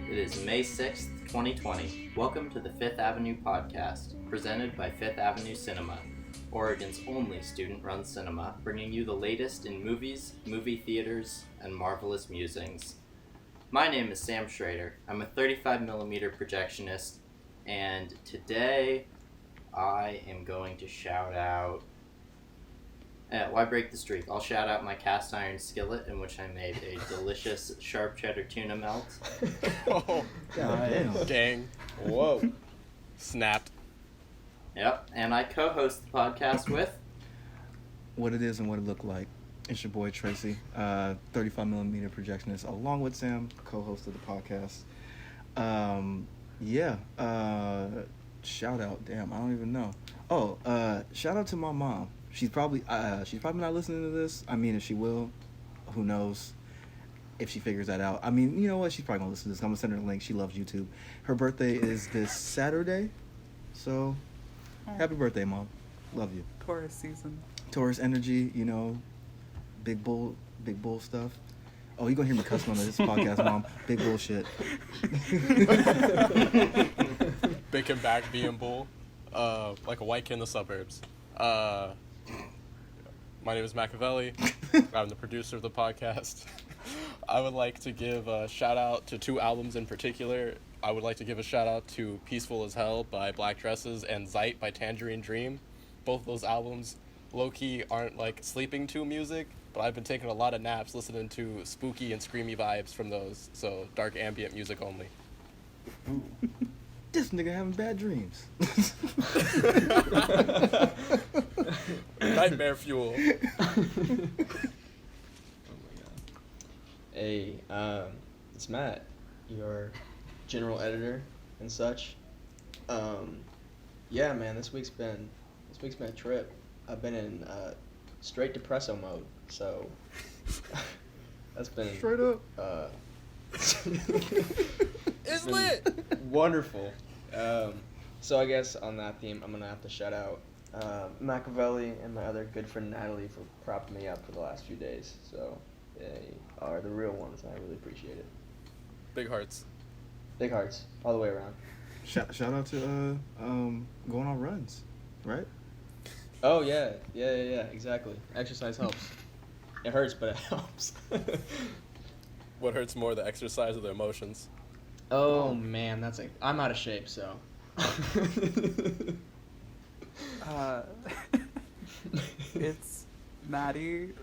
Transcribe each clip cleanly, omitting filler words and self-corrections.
It is May 6th, 2020. Welcome to the Fifth Avenue Podcast, presented by Fifth Avenue Cinema, Oregon's only student-run cinema, bringing you the latest in movies, movie theaters, and marvelous musings. My name is Sam Schrader. I'm a 35mm projectionist, and today I am going to shout out... why break the streak? I'll shout out my cast iron skillet in which I made a delicious sharp cheddar tuna melt. Oh, dang. Whoa. Snapped. Yep, and I co-host the podcast with... What it is and what it looked like. It's your boy Tracy, 35mm projectionist, along with Sam, co-host of the podcast. Shout out. Damn, I don't even know. Shout out to my mom. She's probably not listening to this. I mean, if she will, who knows if she figures that out. I mean, you know what? She's probably going to listen to this. I'm going to send her a link. She loves YouTube. Her birthday is this Saturday. So, happy birthday, Mom. Love you. Taurus season. Taurus energy, you know, big bull stuff. Oh, you're going to hear me cussing on this podcast, Mom. Big bullshit. Big and back being bull. Like a white kid in the suburbs. My name is Machiavelli. I'm the producer of the podcast. I would like to give a shout out to two albums in particular. I would like to give a shout out to Peaceful as Hell by Black Dresses and Zeit by Tangerine Dream. Both of those albums low-key aren't like sleeping to music, but I've been taking a lot of naps listening to spooky and screamy vibes from those, so dark ambient music only. Ooh. This nigga having bad dreams. Nightmare fuel. Oh my god. Hey, it's Matt, your general editor and such. Yeah, man, this week's been a trip. I've been in straight depresso mode, so that's been straight up. It's lit. Wonderful. So I guess on that theme, I'm gonna have to shout out Machiavelli and my other good friend Natalie for propping me up for the last few days. So they are the real ones, and I really appreciate it. Big hearts. Big hearts all the way around. Shout out to going on runs, right? Oh yeah, exactly. Exercise helps. It hurts, but it helps. What hurts more, the exercise or the emotions? Oh man, I'm out of shape, so. It's Maddie,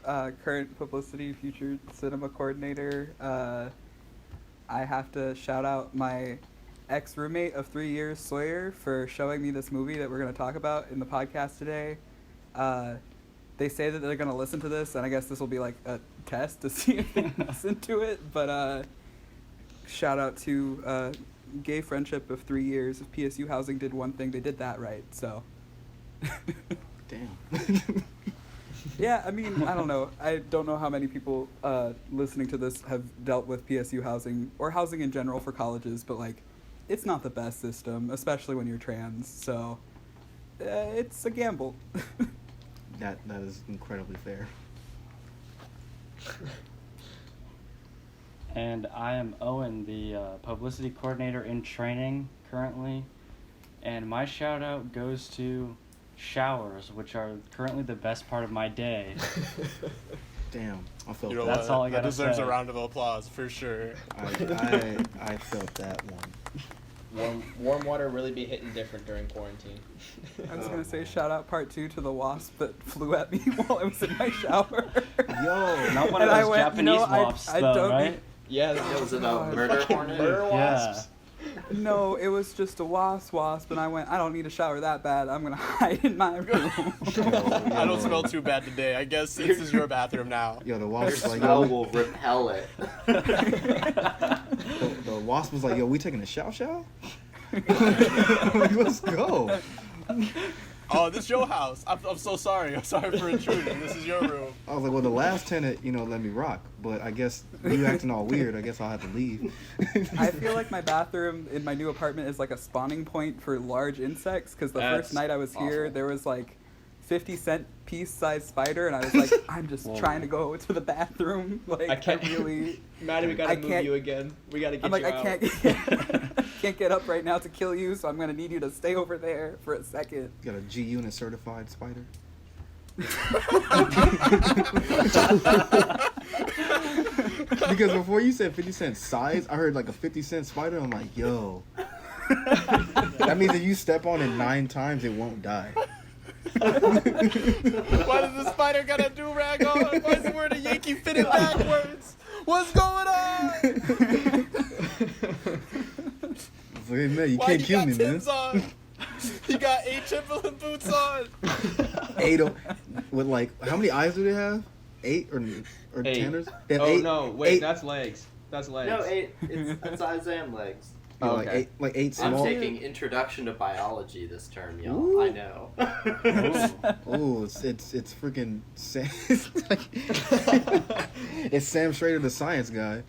current publicity future cinema coordinator. I have to shout out my ex-roommate of 3 years, Sawyer, for showing me this movie that we're going to talk about in the podcast today. They say that they're going to listen to this, and I guess this will be like a test to see if they listen to it, but shout out to gay friendship of 3 years. If PSU Housing did one thing, they did that right, so. Damn. Yeah, I mean, I don't know. I don't know how many people listening to this have dealt with PSU housing or housing in general for colleges, but like, it's not the best system, especially when you're trans. So, it's a gamble. That is incredibly fair. And I am Owen, the publicity coordinator in training currently. And my shout out goes to showers, which are currently the best part of my day. Damn, I felt You know that. That's all I gotta That deserves say. a round of applause for sure. I felt that one. Warm water really be hitting different during quarantine. I was going to say shout out part 2 to the wasp that flew at me while I was in my shower. Yo, Not one of And I those went, Japanese wasps, I though, don't right? Yeah, It was about God. murder hornet. murder wasps. No, it was just a wasp, and I went, I don't need a shower that bad. I'm going to hide in my room. I don't smell too bad today. I guess this is your bathroom now. Yo, the Your wasp was like, smell yo, will repel it. the wasp was like, yo, we taking a shower? Like, let's go. Oh, this is your house. I'm so sorry. I'm sorry for intruding. This is your room. I was like, well, the last tenant, let me rock. But I guess you acting all weird. I guess I'll have to leave. I feel like my bathroom in my new apartment is like a spawning point for large insects, because the first night I was here, there was like 50-cent piece-sized spider, and I was like, I'm just Whoa. trying to go to the bathroom. Like, I can't really... Maddie, we gotta I move can't- you again. We gotta get I'm like, you I out. can't get up right now to kill you, so I'm going to need you to stay over there for a second. You got a G Unit certified spider. Because before you said 50-cent size, I heard like a 50-cent spider. I'm like, yo. That means if you step on it 9 times, it won't die. Why does the spider got a do-rag on? Why is he wearing a Yankee fitted backwards? What's going on? It's like, man, you Why can't he kill got me, man. Tim's on? He got 8 Timberland boots on. 8 with like, how many eyes do they have? 8 or 8. 10 or? They have Oh 8, no, wait, 8, that's legs. That's legs. No, 8. It's eyes and legs. yeah, Oh, like okay. 8 I'm small. taking Introduction to Biology this term, y'all. Ooh. I know. Oh, it's freaking Sam. It's Sam Schrader, the science guy.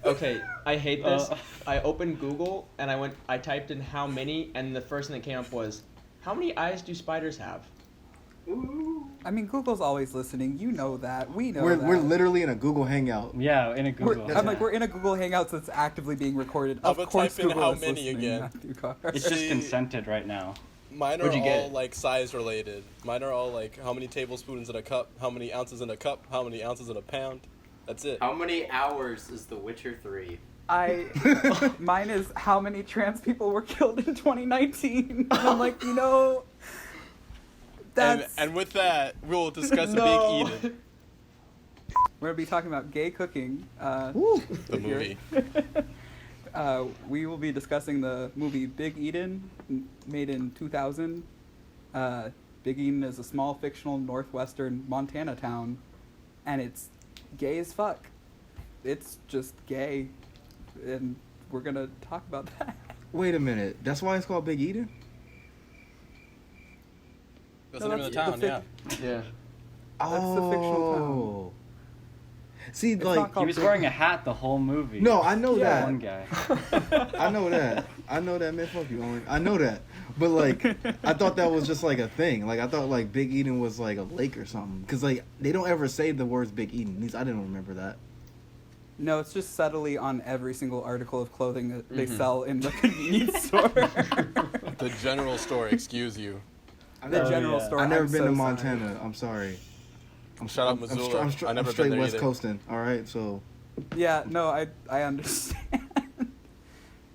Okay, I hate this. Uh. I opened Google and I typed in how many, and the first thing that came up was, how many eyes do spiders have? Ooh. I mean, Google's always listening. You know that. We know We're that. literally in a Google Hangout. Yeah, in a Google. I'm like, we're in a Google Hangouts that's actively being recorded. I'm Of gonna course, type in Google how is many listening, again. Matthew Carr. It's just See- consented right now. Mine are Where'd you get all it? like size related. Mine are all like how many tablespoons in a cup, how many ounces in a cup, how many ounces in a pound. That's it. How many hours is The Witcher 3? Mine is how many trans people were killed in 2019. And I'm like, that's... And with that, we'll discuss No. Big Eden, We're going to be talking about gay cooking. Woo. the here. movie. We will be discussing the movie Big Eden, made in 2000. Big Eden is a small fictional northwestern Montana town, and it's gay as fuck. It's just gay, and we're going to talk about that. Wait a minute. That's why it's called Big Eden? That's No, the name of the that's town, the yeah. Yeah. That's the fictional town. Oh. See, It's like, not He called was Big- wearing a hat the whole movie. no, I know Yeah. One that. guy. I know that, man. Fuck you, Owen. I know that. But, like, I thought that was just, like, a thing. Like, I thought, like, Big Eden was, like, a lake or something. Because, like, they don't ever say the words Big Eden. At least I didn't remember that. No, it's just subtly on every single article of clothing that they Mhm. sell in the convenience store. The general store, excuse you. The Oh, general yeah. store. I've never I'm been so to sorry. Montana. I'm sorry. Shout out I'm Missoula. I'm I've never I'm been straight there West either. Coasting. All right, so Yeah, no, I understand.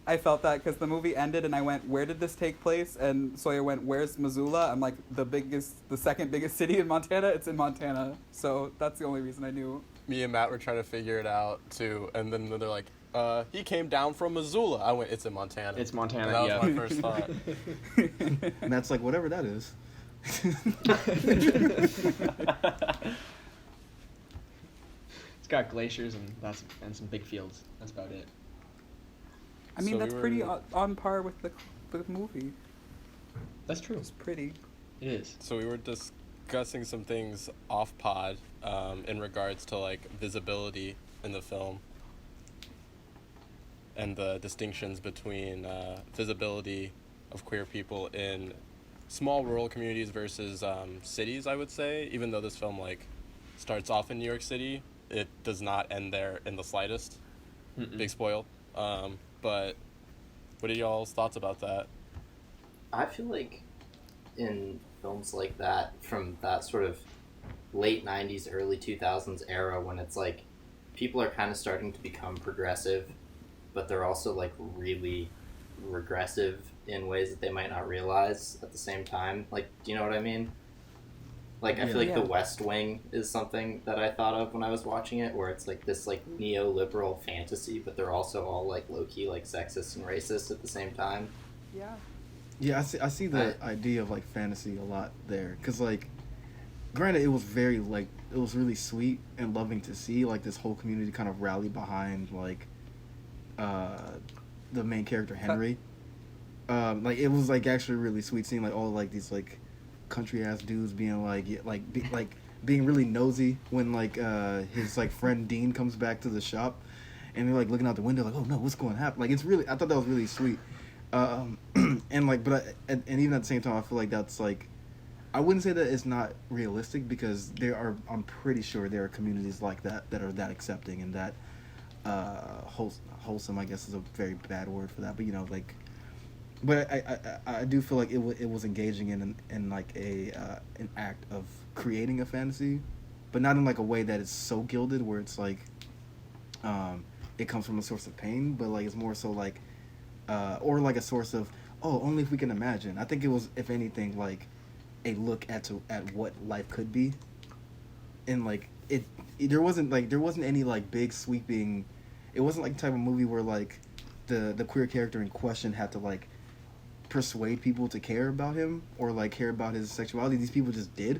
I felt that because the movie ended and I went, where did this take place? And Sawyer went, where's Missoula? I'm like, the second biggest city in Montana? It's in Montana. So that's the only reason I knew. Me and Matt were trying to figure it out too, and then they're like, he came down from Missoula. I went, it's in Montana. It's Montana, And that yeah. was my first thought. and that's like whatever that is. It's got glaciers and some big fields. That's about it. I mean, So that's we pretty were- on par with the movie. That's true. It's pretty. It is. So we were discussing some things off pod in regards to like visibility in the film and the distinctions between visibility of queer people in small rural communities versus cities, I would say. Even though this film like starts off in New York City, it does not end there in the slightest. Mm-mm. Big spoil. But what are y'all's thoughts about that? I feel like in films like that, from that sort of late 90s, early 2000s era, when it's like people are kind of starting to become progressive, but they're also like really regressive in ways that they might not realize at the same time. Like, do you know what I mean? Like, I feel like Yeah. The West Wing is something that I thought of when I was watching it, where it's like this like neoliberal fantasy, but they're also all like low-key like sexist and racist at the same time. Yeah. Yeah, I see the I- idea of like fantasy a lot there, cause like, granted, it was very like it was really sweet and loving to see like this whole community kind of rally behind like, the main character Henry. Like it was like actually really sweet seeing like all like these like country ass dudes being like being really nosy when like his like friend Dean comes back to the shop, and they're like looking out the window like, oh no, what's going to happen? Like it's really, I thought that was really sweet. And like, and even at the same time, I feel like that's like I wouldn't say that it's not realistic because I'm pretty sure there are communities like that are that accepting and that wholesome. I guess is a very bad word for that, but like. But I do feel like it was engaging in like an act of creating a fantasy, but not in like a way that is so gilded where it's like it comes from a source of pain, but like it's more so like or like a source of only if we can imagine. I think it was, if anything, like a look at what life could be, and like there wasn't any like big sweeping. It wasn't like the type of movie where like the queer character in question had to like persuade people to care about him or like care about his sexuality. These people just did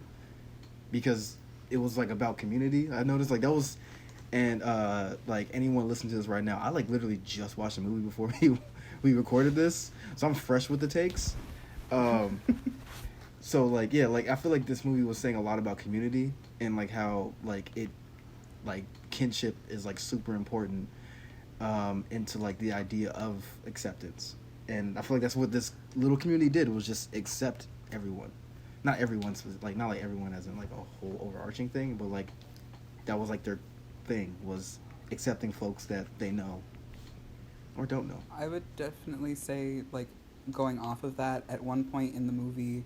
because it was like about community. I noticed like that was, and like anyone listening to this right now, I like literally just watched the movie before we recorded this, so I'm fresh with the takes. So like yeah, like I feel like this movie was saying a lot about community and like how like it like kinship is like super important into like the idea of acceptance. And I feel like that's what this little community did, was just accept everyone. Not everyone's like, not like everyone as in like a whole overarching thing, but like that was like their thing, was accepting folks that they know or don't know. I would definitely say, like, going off of that, at one point in the movie,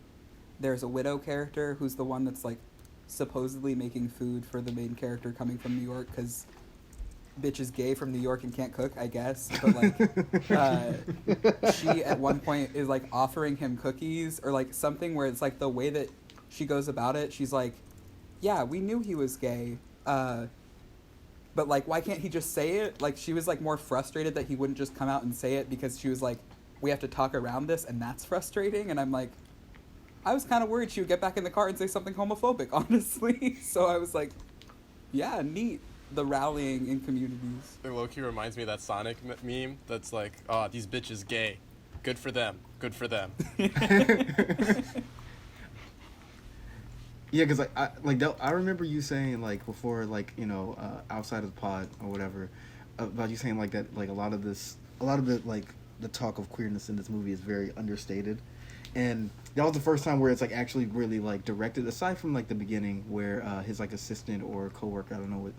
there's a widow character who's the one that's like supposedly making food for the main character coming from New York, because bitch is gay from New York and can't cook, I guess. But like, she at one point is like offering him cookies or like something where it's like the way that she goes about it, she's like, yeah, we knew he was gay, but like, why can't he just say it? Like, she was like more frustrated that he wouldn't just come out and say it, because she was like, we have to talk around this, and that's frustrating. And I'm like, I was kind of worried she would get back in the car and say something homophobic, honestly. So I was like, yeah, neat. The rallying in communities. It low-key reminds me of that Sonic meme that's like, oh, these bitches gay. Good for them. Good for them. Yeah, because I remember you saying like before, like, you know, outside of the pod or whatever, about you saying like that, like a lot of the like the talk of queerness in this movie is very understated, and that was the first time where it's like actually really like directed, aside from like the beginning where his like assistant or coworker, I don't know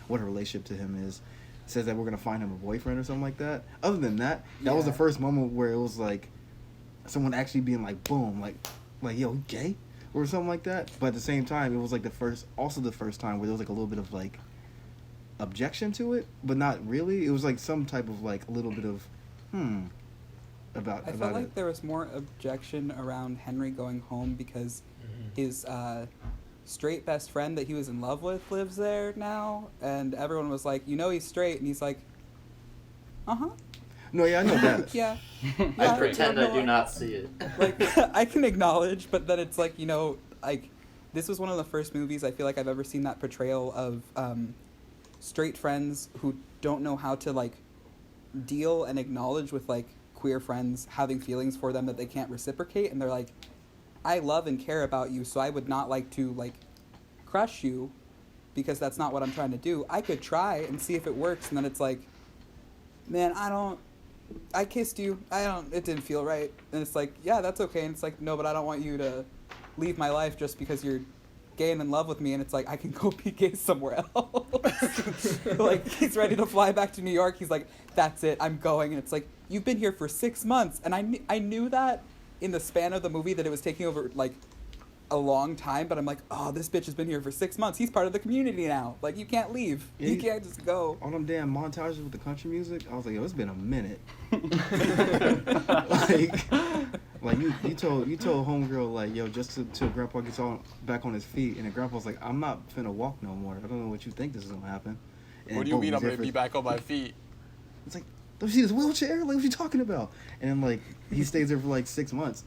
what her relationship to him is, says that we're gonna find him a boyfriend or something like that. Other than that, that was the first moment where it was like someone actually being like, boom, like yo, he gay or something like that. But at the same time, it was like the first time where there was like a little bit of like objection to it, but not really. It was like some type of like a little bit of I felt like there was more objection around Henry going home because his straight best friend that he was in love with lives there now, and everyone was like, you know, he's straight, and he's like, No, yeah, I know that. yeah. I pretend I do not see it. Like, I can acknowledge, but then it's like, you know, like, this was one of the first movies I feel like I've ever seen that portrayal of straight friends who don't know how to like deal and acknowledge with like queer friends having feelings for them that they can't reciprocate, and they're like, I love and care about you, so I would not like to like crush you because that's not what I'm trying to do. I could try and see if it works, and then it's like, man, I kissed you, it didn't feel right, and it's like, yeah, that's okay, and it's like, no, but I don't want you to leave my life just because you're gay and in love with me, and it's like, I can go be gay somewhere else. Like, he's ready to fly back to New York, he's like, that's it, I'm going, and it's like, you've been here for 6 months, and I knew that in the span of the movie that it was taking over like a long time, but I'm like, oh, this bitch has been here for 6 months, he's part of the community now, like, you can't leave, you can't just go. All them damn montages with the country music, I was like, yo, it's been a minute. like you told homegirl, like, yo, just till grandpa gets back on his feet, and then grandpa's like, I'm not finna walk no more, I don't know what you think this is gonna happen. And what do you mean I'm gonna be back on my feet? It's like, don't you see this wheelchair? Like, what you talking about? And then, like, he stays there for like 6 months.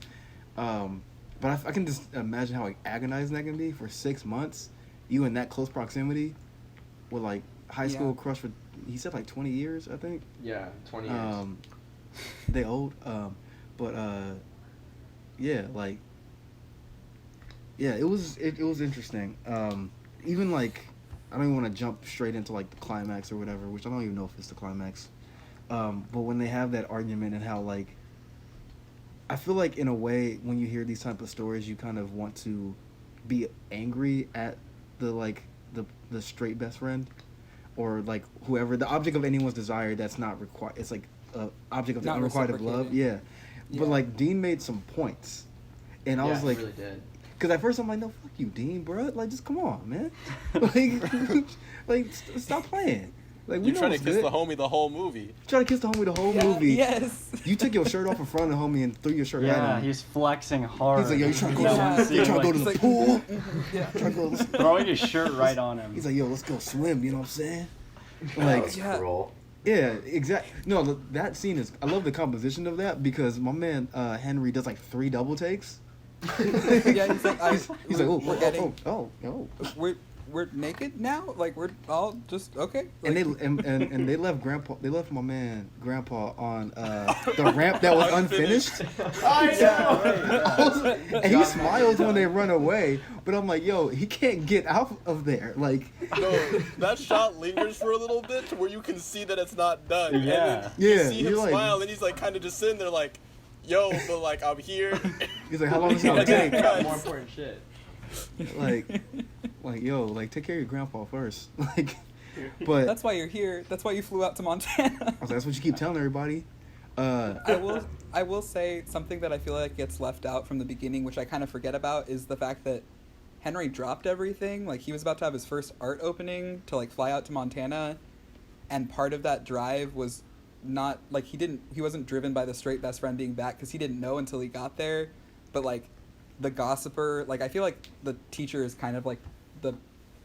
But I can just imagine how like agonizing that can be for 6 months. You in that close proximity with like high school crush for, he said like 20 years, I think. Yeah, 20 years. They old. But yeah, like, yeah, it was interesting. Even like, I don't even want to jump straight into like the climax or whatever, which I don't even know if it's the climax. But when they have that argument and how like I feel like in a way when you hear these type of stories, you kind of want to be angry at the the straight best friend, or like whoever the object of anyone's desire that's not required. It's like a object of the Not unrequited love. reciprocated. Yeah. But like Dean made some points, and I was like, he really did. because at first I'm like, no, fuck you, Dean, bro. Like, just come on, man. Stop playing. Like, we You know trying to it's kiss good. the homie the whole movie. Try to kiss the homie the whole Yeah, movie. Yes. You took your shirt off in front of the homie and threw your shirt right Yeah, on. he's flexing hard. He's like, yo, you trying to go, That Yeah. one scene, you trying to go like, to the like- pool? Yeah. Trying to go, throwing his shirt right on him. he's like, yo, let's go swim. You know what I'm saying? That Like, was Yeah. cruel. yeah, exactly. No, that scene is. I love the composition of that because my man Henry does like 3 double takes. Yeah, he's like, He's like, oh, we're getting, oh. we're naked now. Like we're all just okay. And Like, and they left grandpa. They left my man grandpa on the ramp that was unfinished. And he smiles when they run away, but I'm like, yo, he can't get out of there. Like, No, that shot lingers for a little bit to where you can see that it's not done. And Yeah. then you Yeah, see him you're like- smile, and he's like kind of just sitting there like, yo, but like I'm here. he's like, how long is it gonna Yeah. take? Got more important shit. Like, yo, like take care of your grandpa first. Like, but that's why you're here. That's why you flew out to Montana. I was like, that's what you keep telling everybody. I will say something that I feel like gets left out from the beginning, which I kind of forget about, is the fact that Henry dropped everything. Like he was about to have his first art opening to like fly out to Montana, and part of that drive was not like he wasn't driven by the straight best friend being back because he didn't know until he got there, but like the gossiper, like I feel like the teacher is kind of like the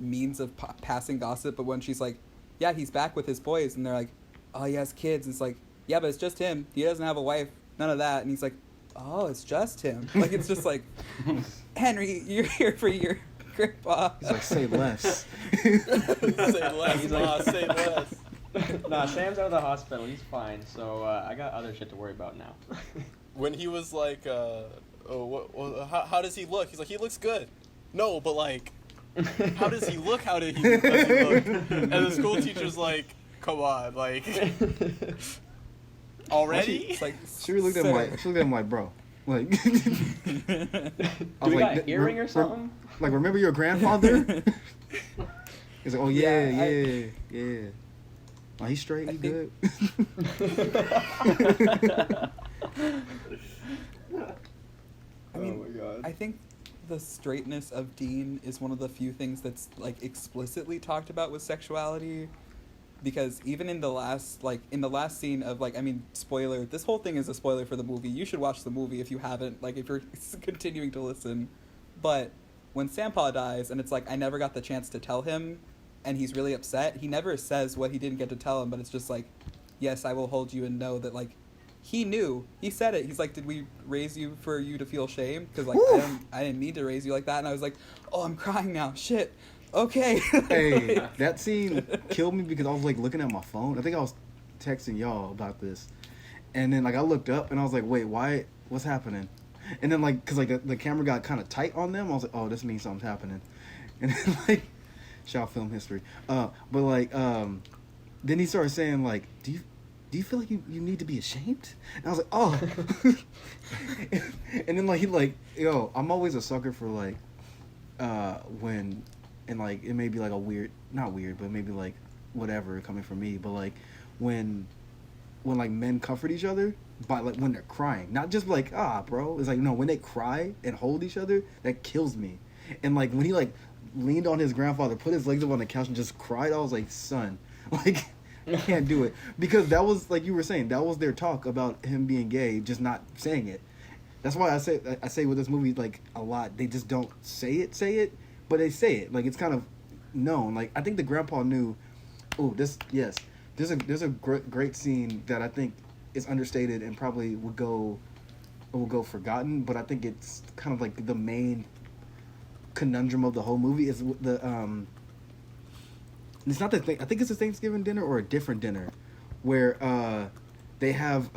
means of passing gossip, but when she's like, yeah, he's back with his boys, and they're like, oh, he has kids, and it's like, yeah, but it's just him, he doesn't have a wife, none of that, and he's like, oh, it's just him. Like it's just like, Henry, you're here for your grandpa. He's like, say less. Say less, He's nah, like- say less. Nah, Sam's out of the hospital. He's fine. So I got other shit to worry about now. When he was like, how does he look? He's like, he looks good. No, but like, how does he look? How does he look? And the school teacher's like, come on, like, already? It's like, She looked at him like, bro, like. I Do was we like, got an earring or something? Like, remember your grandfather? He's like, oh yeah, Yeah, yeah. Oh, he's straight. I He think- good. I mean, oh my god. I think the straightness of Dean is one of the few things that's like explicitly talked about with sexuality, because even in the last scene of like, I mean, spoiler, this whole thing is a spoiler for the movie. You should watch the movie if you haven't, like if you're continuing to listen. But when Sampaw dies and it's like, I never got the chance to tell him, and he's really upset, he never says what he didn't get to tell him, but it's just like, yes, I will hold you and know that like he knew. He said it. He's like, did we raise you for you to feel shame? Because like I didn't mean to raise you like that. And I was like, oh, I'm crying now. Shit. Okay. Hey, that scene killed me because I was like looking at my phone. I think I was texting y'all about this, and then like I looked up and I was like, wait, why? What's happening? And then like, cause like the camera got kind of tight on them. I was like, oh, this means something's happening. And then like, shout film history. But like, then he started saying like, do you feel like you need to be ashamed? And I was like, oh. And then like he like, yo, I'm always a sucker for like, when, and like it may be like a weird, not weird, but maybe like whatever coming from me, but like when like men comfort each other by like when they're crying, not just like bro, it's like no, when they cry and hold each other, that kills me. And like when he like leaned on his grandfather, put his legs up on the couch and just cried, I was like, son, like. I can't do it, because that was like you were saying, that was their talk about him being gay, just not saying it. That's why I say with this movie like a lot, they just don't say it, but they say it like it's kind of known. Like I think the grandpa knew. Oh, there's a great scene that I think is understated and probably will go forgotten, but I think it's kind of like the main conundrum of the whole movie is the it's not the thing. I think it's a Thanksgiving dinner or a different dinner, where they have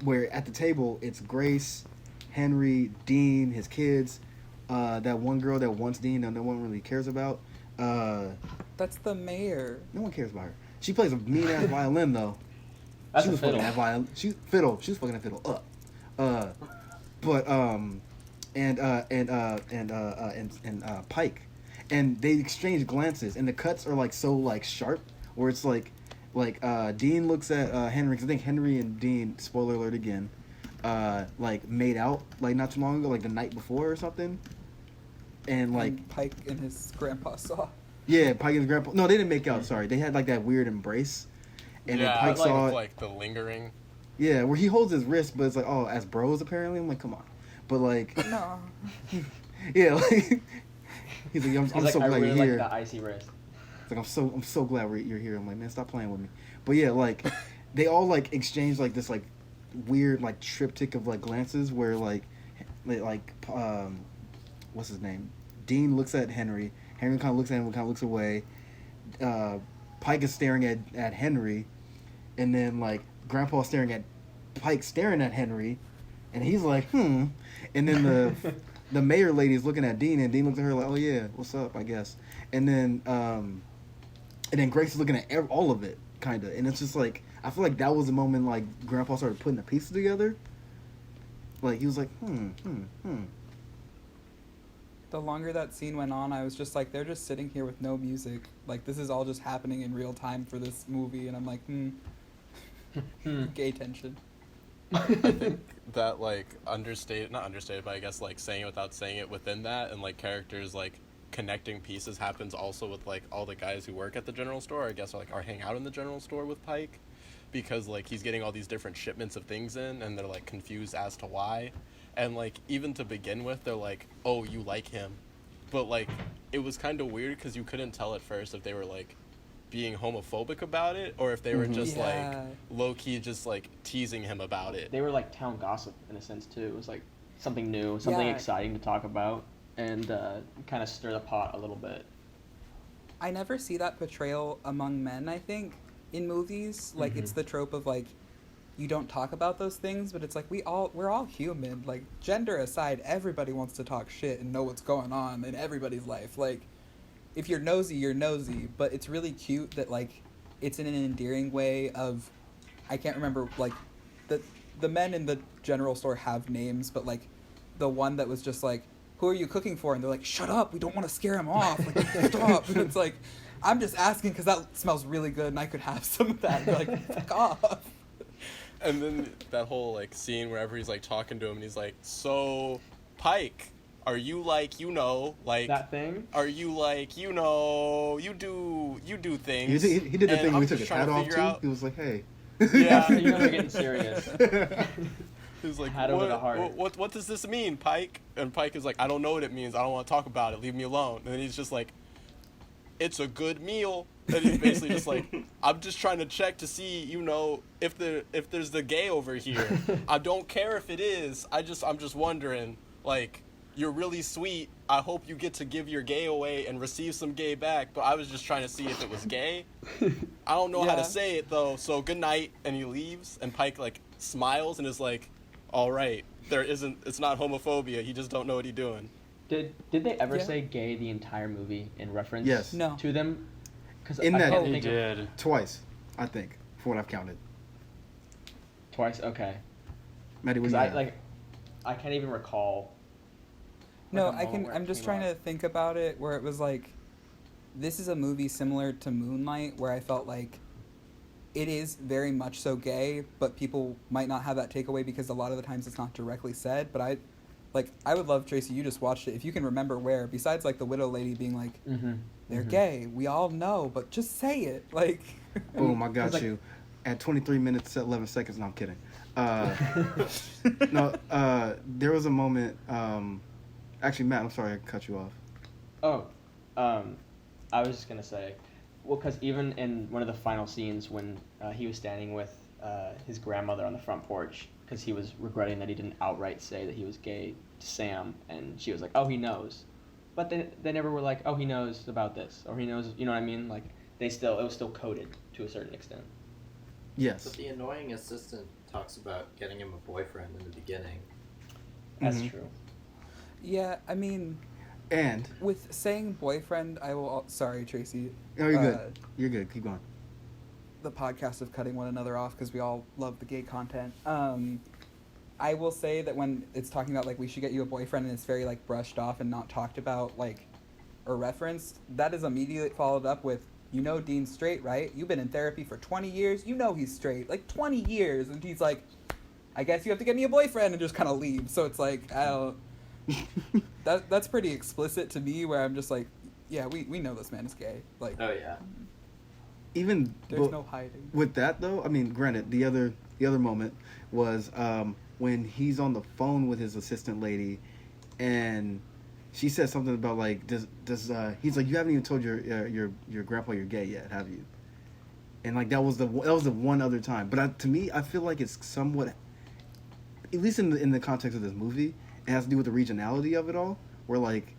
where at the table it's Grace, Henry, Dean, his kids, that one girl that wants Dean and no one really cares about. That's the mayor. No one cares about her. She plays a mean ass violin though. That's She a was fucking fiddle. that violin. She was fucking that fiddle up. Uh, but and Pike, and they exchange glances, and the cuts are like so like sharp, where it's like Dean looks at Henry, 'cause I think Henry and Dean, spoiler alert again, like made out like not too long ago, like the night before or something, and like And Pike and his grandpa saw. yeah, Pike and his grandpa. No, they didn't make out. Sorry, they had like that weird embrace, and then Pike like, saw with, it. like the lingering. Yeah, where he holds his wrist, but it's like, oh, as bros apparently. I'm like, come on, but like, No. yeah, like he's like, I'm He's so I glad really you're like here. the icy wrist. It's like I'm so glad you're here. I'm like, man, stop playing with me. But yeah, like they all like exchange like this like weird like triptych of like glances where like what's his name? Dean looks at Henry. Henry kind of looks at him, kind of looks away. Pike is staring at Henry, and then like Grandpa's staring at Pike, staring at Henry, and he's like, and then the mayor lady is looking at Dean, and Dean looks at her like, oh yeah, what's up, I guess, and then Grace is looking at all of it, kind of, and it's just like, I feel like that was the moment like Grandpa started putting the pieces together. Like he was like, The longer that scene went on, I was just like, they're just sitting here with no music. Like, this is all just happening in real time for this movie. And I'm like, gay tension. I think that like not understated, but I guess like saying it without saying it within that, and like characters like connecting pieces happens also with like all the guys who work at the general store, I guess, or hang out in the general store with Pike, because like he's getting all these different shipments of things in, and they're like confused as to why. And like even to begin with, they're like, oh, you like him, but like it was kind of weird because you couldn't tell at first if they were like being homophobic about it, or if they were just like low-key just like teasing him about it. They were like town gossip in a sense too. It was like something new, something exciting to talk about, and kind of stir the pot a little bit. I never see that portrayal among men, I think, in movies. Like, it's the trope of like, you don't talk about those things, but it's like we're all human. Like, gender aside, everybody wants to talk shit and know what's going on in everybody's life. Like, if you're nosy, you're nosy, but it's really cute that like it's in an endearing way of, I can't remember, like the men in the general store have names, but like the one that was just like, who are you cooking for? And they're like, shut up, we don't want to scare him off. Like, stop. And it's like, I'm just asking because that smells really good and I could have some of that. And they're like, fuck off. And then that whole like scene wherever he's like talking to him and he's like, so Pike, are you like, like that thing? Are you like, you do things? he did the thing where he took his hat off too. He was like, hey. Yeah, You know they're getting serious. He's like, Hat over the heart. what does this mean, Pike? And Pike is like, I don't know what it means. I don't want to talk about it. Leave me alone. And then he's just like, it's a good meal. And he's basically just like, I'm just trying to check to see, if there's the gay over here. I don't care if it is. I'm just wondering, like, you're really sweet. I hope you get to give your gay away and receive some gay back, but I was just trying to see if it was gay. I don't know how to say it though, so good night. And he leaves, and Pike like smiles and is like, all right, it's not homophobia, he just don't know what he's doing. Did they ever say gay the entire movie in reference to them? Because In that, He did. Twice, I think, for what I've counted. Twice, okay. Maddie, what Because do you have? I can't even recall. No, like, a moment where it I'm just came trying up. to think about it where it was like, this is a movie similar to Moonlight where I felt like it is very much so gay, but people might not have that takeaway because a lot of the times it's not directly said. But I would love, Tracy, you just watched it. If you can remember where, besides like the widow lady being like, they're gay, we all know, but just say it. Like, Boom, I got you. At 23 minutes, 11 seconds, no, I'm kidding. There was a moment, actually, Matt, I'm sorry I cut you off. I was just going to say, well, because even in one of the final scenes when he was standing with his grandmother on the front porch, because he was regretting that he didn't outright say that he was gay to Sam, and she was like, oh, he knows. But they never were like, oh, he knows about this, or he knows, you know what I mean? Like, it was still coded to a certain extent. Yes. But the annoying assistant talks about getting him a boyfriend in the beginning. That's true. yeah, I mean, And with saying boyfriend, sorry, Tracy. no, you're good. You're good. Keep going. The podcast of cutting one another off because we all love the gay content. I will say that when it's talking about like we should get you a boyfriend and it's very like brushed off and not talked about like or referenced, that is immediately followed up with, you know Dean's straight, right? You've been in therapy for 20 years. You know he's straight. Like 20 years. And he's like, I guess you have to get me a boyfriend, and just kind of leaves. So it's like, I don't... that's pretty explicit to me, where I'm just like, yeah, we know this man is gay. Like, Oh yeah. Even there's no hiding. with that though, I mean, granted, the other moment was when he's on the phone with his assistant lady, and she says something about like, does he's like, you haven't even told your grandpa you're gay yet, have you? And like that was the one other time. But to me, I feel like it's somewhat, at least in the context of this movie, it has to do with the regionality of it all. Where like,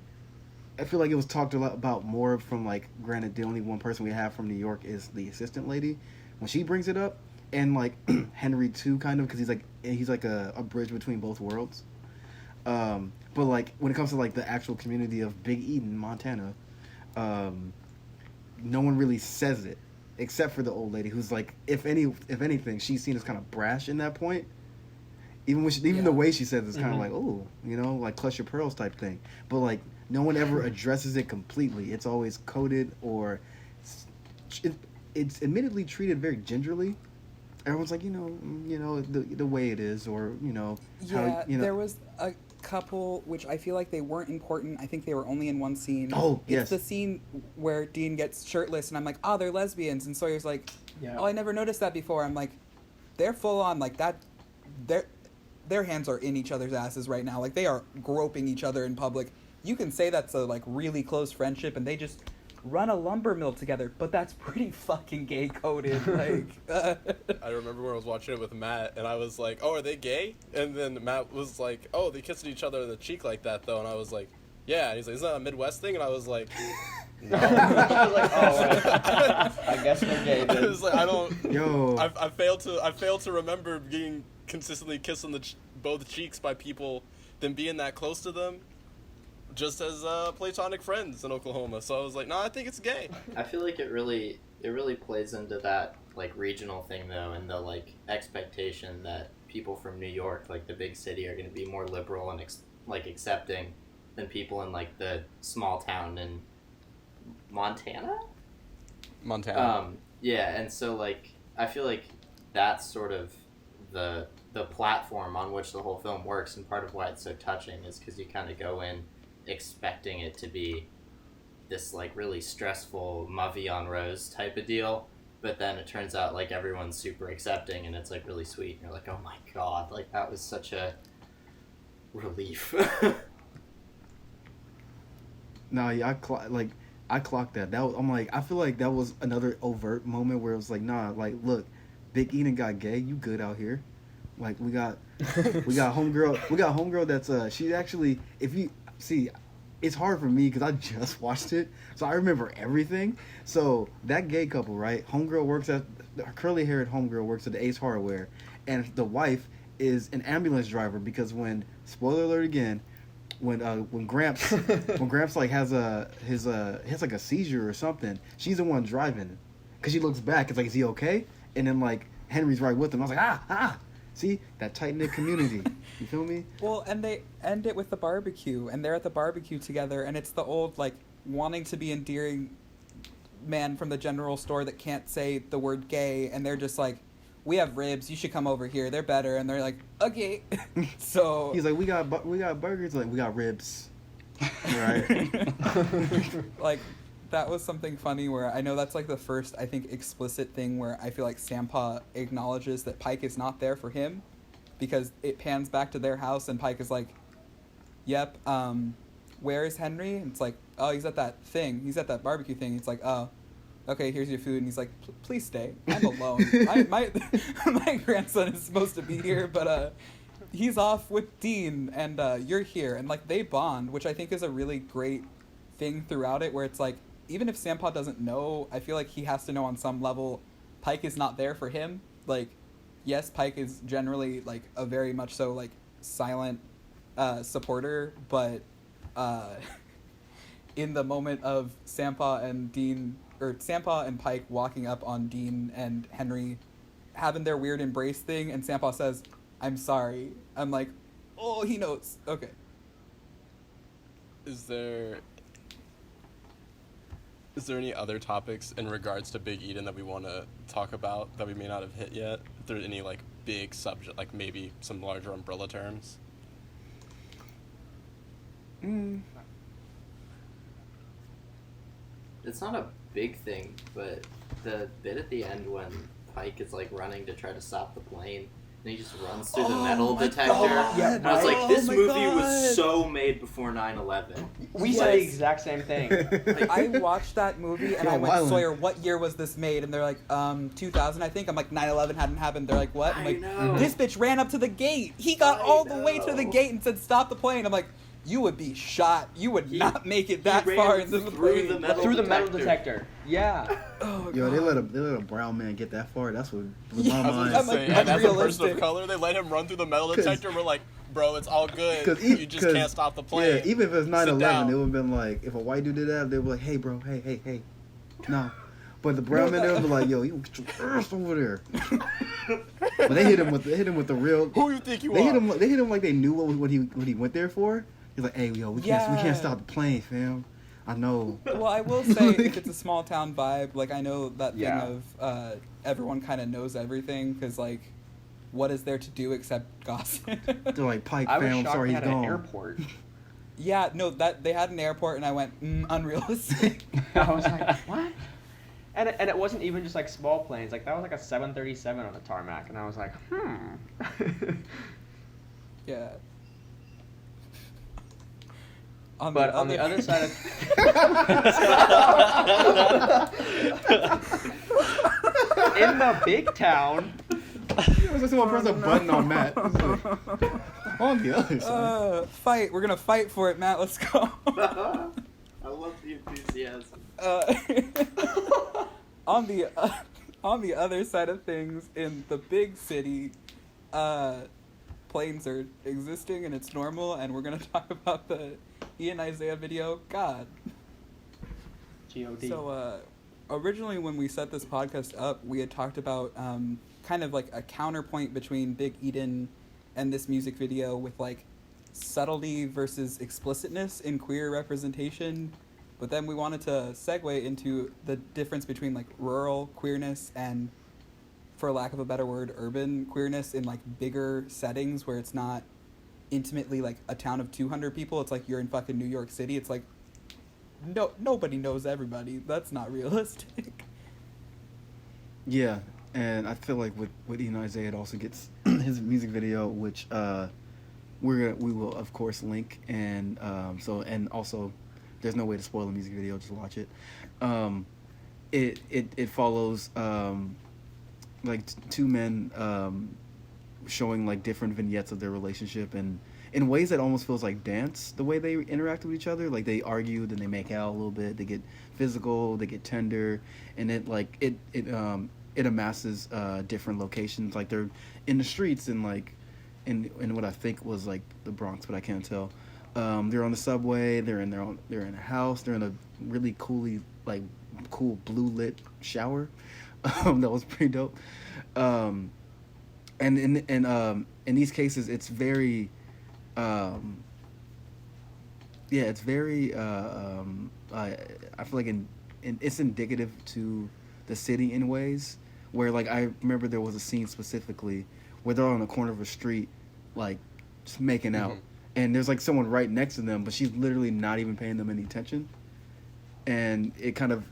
I feel like it was talked a lot about more from like, granted, the only one person we have from New York is the assistant lady, when she brings it up, and like Henry too, kind of, because he's like a bridge between both worlds. But like when it comes to like the actual community of Big Eden, Montana, no one really says it except for the old lady, who's like, if anything, she's seen as kind of brash in that point. Even the way she says it's kind of like, oh, you know, like clutch your pearls type thing. But like no one ever addresses it completely. It's always coded, or it's admittedly treated very gingerly. Everyone's like, you know the way it is, or Yeah, how, there was a couple which I feel like they weren't important. I think they were only in one scene. Oh, yes. It's the scene where Dean gets shirtless, and I'm like, oh, they're lesbians, and Sawyer's like, oh, I never noticed that before. I'm like, they're full on like that. Their hands are in each other's asses right now. Like they are groping each other in public. You can say that's a like really close friendship, and they just run a lumber mill together, but that's pretty fucking gay coded. Like, I remember when I was watching it with Matt, and I was like, "Oh, are they gay?" And then Matt was like, "Oh, they kissed each other in the cheek like that, though." And I was like, "Yeah." And he's like, "Isn't that a Midwest thing?" And I was like, "No." I was like, oh, I guess we're gay. Then. I was like, I don't. Yo. I failed to remember being consistently kissed on both cheeks by people, than being that close to them, just as platonic friends in Oklahoma. So I was like, no, I think it's gay. I feel like it really plays into that like regional thing though, and the like expectation that people from New York, like the big city, are going to be more liberal and like accepting than people in like the small town in Montana. Yeah, and so like I feel like that's sort of the platform on which the whole film works, and part of why it's so touching is because you kind of go in expecting it to be this like really stressful Mauvais en Rose type of deal, but then it turns out like everyone's super accepting and it's like really sweet, and you're like, oh my god, like that was such a relief. No, yeah, I clocked that. I'm like, I feel like that was another overt moment where it was like, nah, like look, Big Eden got gay, you good out here. Like we got homegirl that's she actually, if you see, it's hard for me because I just watched it, so I remember everything. So that gay couple, right? Homegirl works at, her curly haired homegirl works at the Ace Hardware, and the wife is an ambulance driver, because when, spoiler alert again, when Gramps like has like a seizure or something, she's the one driving, because she looks back, it's like, is he okay? And then like Henry's right with him. I was like, see, that tight-knit community. You feel me? well, and they end it with the barbecue, and they're at the barbecue together, and it's the old, like, wanting to be endearing man from the general store that can't say the word gay, and they're just like, we have ribs, you should come over here, they're better, and they're like, okay. So he's like, we got burgers, like, we got ribs. Right? like, that was something funny where I know that's like the first, I think, explicit thing where I feel like Sampaw acknowledges that Pike is not there for him, because it pans back to their house and Pike is like, yep, where is Henry? And it's like, oh, he's at that thing. He's at that barbecue thing. It's like, oh, okay, here's your food. And he's like, please stay. I'm alone. My grandson is supposed to be here, but he's off with Dean, and you're here. And like they bond, which I think is a really great thing throughout it, where it's like, even if Sampaw doesn't know, I feel like he has to know on some level Pike is not there for him. Like, yes, Pike is generally, like, a very much so, like, silent supporter, but in the moment of Sampaw and Pike walking up on Dean and Henry having their weird embrace thing, and Sampaw says, I'm sorry. I'm like, oh, he knows. Okay. Is there any other topics in regards to Big Eden that we want to talk about that we may not have hit yet? If there's any like big subject, like maybe some larger umbrella terms? It's not a big thing, but the bit at the end when Pike is like running to try to stop the plane, and he just runs through the metal detector. Yeah, And I was like, this my movie God. was so made before 9/11. We said the exact same thing. I watched that movie and Yo, I went, Wyland. Sawyer, what year was this made? And they're like, 2000, I think. I'm like, 9/11 hadn't happened. They're like, what? I'm I like, know. this bitch ran up to the gate. He got I all the way to the know. gate and said, stop the plane. I'm like, you would be shot. You would He- not make it he that ran far into the through plane. the metal Through the metal detector. detector. Yeah. Oh, Yo, they God. let a brown man get that far. That's what blew Yeah, my I was mind. gonna I'm like, say, and as a person unrealistic. of color, they let him run through the metal 'Cause- detector. We're like, bro, it's all good. 'Cause You just 'cause- can't stop the plane. Yeah, even if it's Sit 9/11, down. it would have been like, if a white dude did that, they'd be like, hey, bro, hey, no. But the brown man, they would be like, yo, you get your ass over there. But they hit him with the real. Who you think you They are? hit him like they knew what he went there for. He's like, hey, yo, we can't Yeah. stop the plane, fam. I know. Well, I will say, if it's a small town vibe, like, I know that thing Yeah. of everyone kind of knows everything, because, like, what is there to do except gossip? They're like, Pike, I was fam, I'm shocked sorry they he's had an gone. airport. Yeah, no, that they had an airport, and I went, unrealistic. I was like, what? And it wasn't even just like small planes. Like that was like a 737 on the tarmac, and I was like, Yeah. But on the other side of in the big town, It was like someone pressed a button on Matt. It's like, on the other side. Fight. We're gonna fight for it, Matt. Let's go. I love the enthusiasm. On the other side of things, in the big city, planes are existing and it's normal, and we're gonna talk about the Ian Isiah video. God. G.O.D. So, originally when we set this podcast up, we had talked about kind of like a counterpoint between Big Eden and this music video with like subtlety versus explicitness in queer representation. But then we wanted to segue into the difference between like rural queerness and, for lack of a better word, urban queerness in like bigger settings where it's not intimately like a town of 200 people. It's like you're in fucking New York City. It's like nobody knows everybody. That's not realistic. Yeah, and I feel like with Ian Isiah, it also gets his music video, which we will of course link, and and also there's no way to spoil the music video, just watch it. It follows like two men showing like different vignettes of their relationship, and in ways that almost feels like dance, the way they interact with each other. Like they argue, then they make out a little bit, they get physical, they get tender, and it amasses different locations. Like they're in the streets and like in what I think was like the Bronx, but I can't tell. They're on the subway, they're in a house, they're in a really cool blue lit shower. That was pretty dope. And in these cases, it's very, it's very. I feel like it's indicative to the city in ways where, like, I remember there was a scene specifically where they're on the corner of a street, like, just making out, and there's like someone right next to them, but she's literally not even paying them any attention, and it kind of,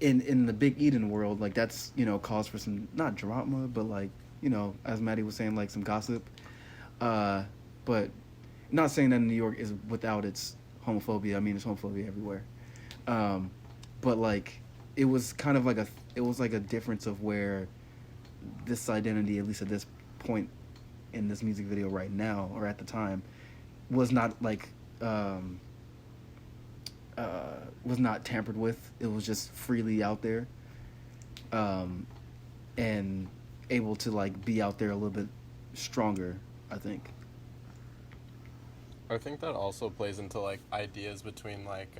in the Big Eden world, like, that's, cause for some, not drama, but like, as Maddie was saying, like some gossip. But not saying that New York is without its homophobia. I mean, there's homophobia everywhere. But like, it was kind of like a difference of where this identity, at least at this point in this music video right now, or at the time, was not like, was not tampered with. It was just freely out there, and able to like be out there a little bit stronger, I think. I think that also plays into like ideas between like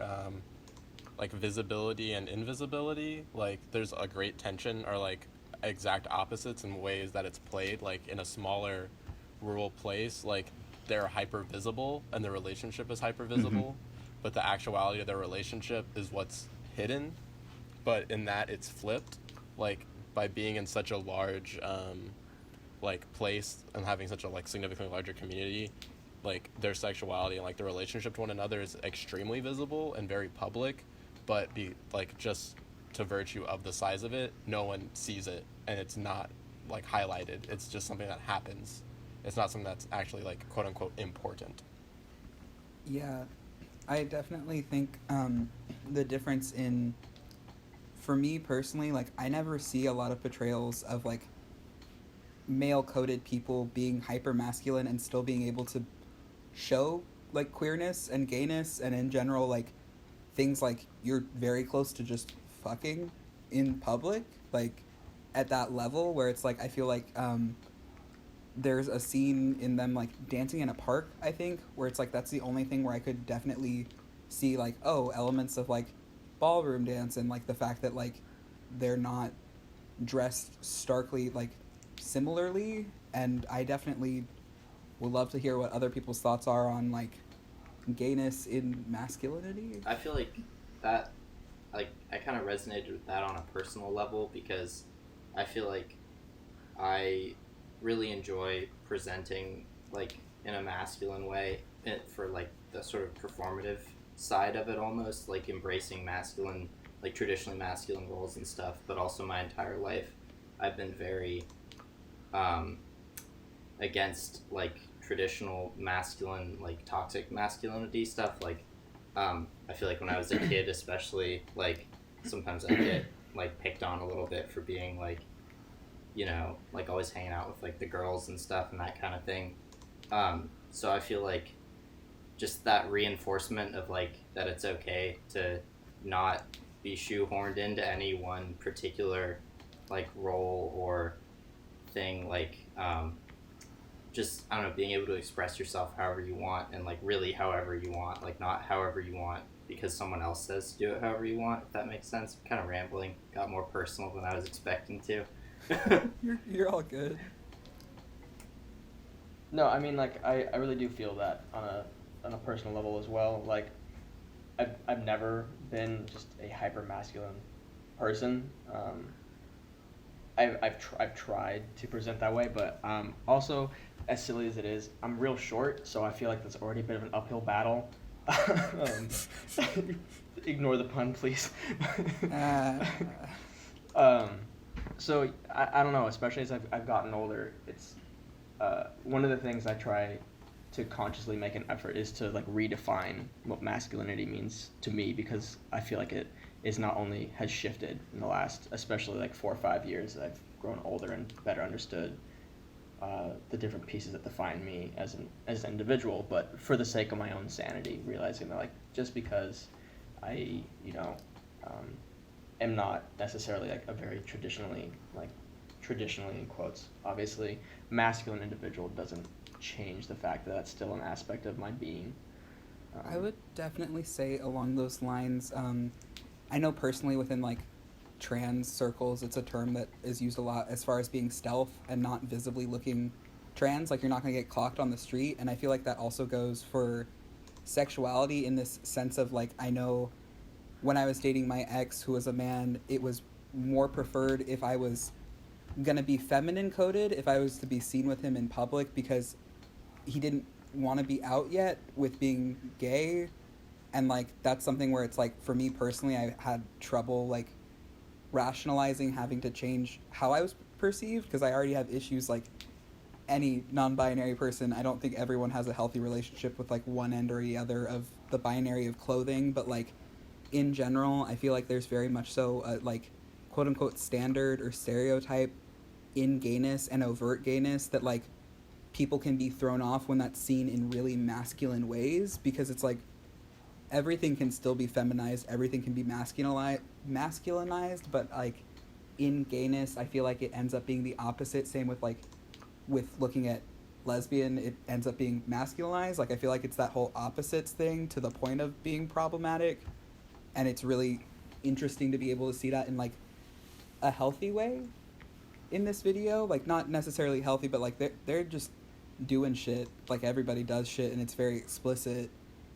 visibility and invisibility. Like there's a great tension, or like exact opposites in ways that it's played. Like in a smaller rural place, like they're hyper visible and their relationship is hyper visible, but the actuality of their relationship is what's hidden. But in that, it's flipped. Like by being in such a large like place and having such a like significantly larger community, like their sexuality and like their relationship to one another is extremely visible and very public, but be like just to virtue of the size of it, no one sees it and it's not like highlighted. It's just something that happens. It's not something that's actually like quote unquote important. Yeah, I definitely think the difference in, for me personally, like I never see a lot of portrayals of like male coded people being hyper masculine and still being able to show like queerness and gayness and in general like things like you're very close to just fucking in public, like at that level where it's like I feel like there's a scene in them like dancing in a park, I think, where it's like that's the only thing where I could definitely see like, oh, elements of like ballroom dance and like the fact that like they're not dressed starkly like similarly. And I definitely would love to hear what other people's thoughts are on like gayness in masculinity. I feel like that, like, I kind of resonated with that on a personal level because I feel like I really enjoy presenting like in a masculine way for like the sort of performative side of it, almost like embracing masculine, like traditionally masculine roles and stuff. But also my entire life I've been very against like traditional masculine, like toxic masculinity stuff. Like I feel like when I was a kid especially, like sometimes I get like picked on a little bit for being like, you know, like always hanging out with like the girls and stuff and that kind of thing. So I feel like just that reinforcement of like that it's okay to not be shoehorned into any one particular like role or thing, like just, I don't know, being able to express yourself however you want and like really however you want, like not however you want because someone else says to do it however you want, if that makes sense. I'm kind of rambling, got more personal than I was expecting to. You're all good. No, I mean, like, I really do feel that on a personal level as well. Like, I've never been just a hyper masculine person. I've tried to present that way, but also, as silly as it is, I'm real short, so I feel like that's already a bit of an uphill battle. Ignore the pun, please. So I don't know, especially as I've gotten older, it's one of the things I try to consciously make an effort is to like redefine what masculinity means to me, because I feel like it is not only has shifted in the last, especially like 4 or 5 years, that I've grown older and better understood the different pieces that define me as an individual, but for the sake of my own sanity, realizing that like just because I am not necessarily like a very traditionally in quotes, obviously, masculine individual doesn't change the fact that that's still an aspect of my being. I would definitely say along those lines, I know personally within like trans circles, it's a term that is used a lot as far as being stealth and not visibly looking trans, like you're not going to get clocked on the street. And I feel like that also goes for sexuality in this sense of like, I know when I was dating my ex who was a man, it was more preferred if I was gonna be feminine coded, if I was to be seen with him in public, because he didn't want to be out yet with being gay. And like that's something where it's like, for me personally, I had trouble like rationalizing having to change how I was perceived, because I already have issues like any non-binary person. I don't think everyone has a healthy relationship with like one end or the other of the binary of clothing, but like in general, I feel like there's very much so like quote unquote standard or stereotype in gayness and overt gayness that like people can be thrown off when that's seen in really masculine ways, because it's like everything can still be feminized, everything can be masculinized, but like in gayness I feel like it ends up being the opposite. Same with like with looking at lesbian, it ends up being masculinized. Like I feel like it's that whole opposites thing to the point of being problematic, and it's really interesting to be able to see that in like a healthy way. in this video, like not necessarily healthy, but like they're just doing shit like everybody does shit, and it's very explicit,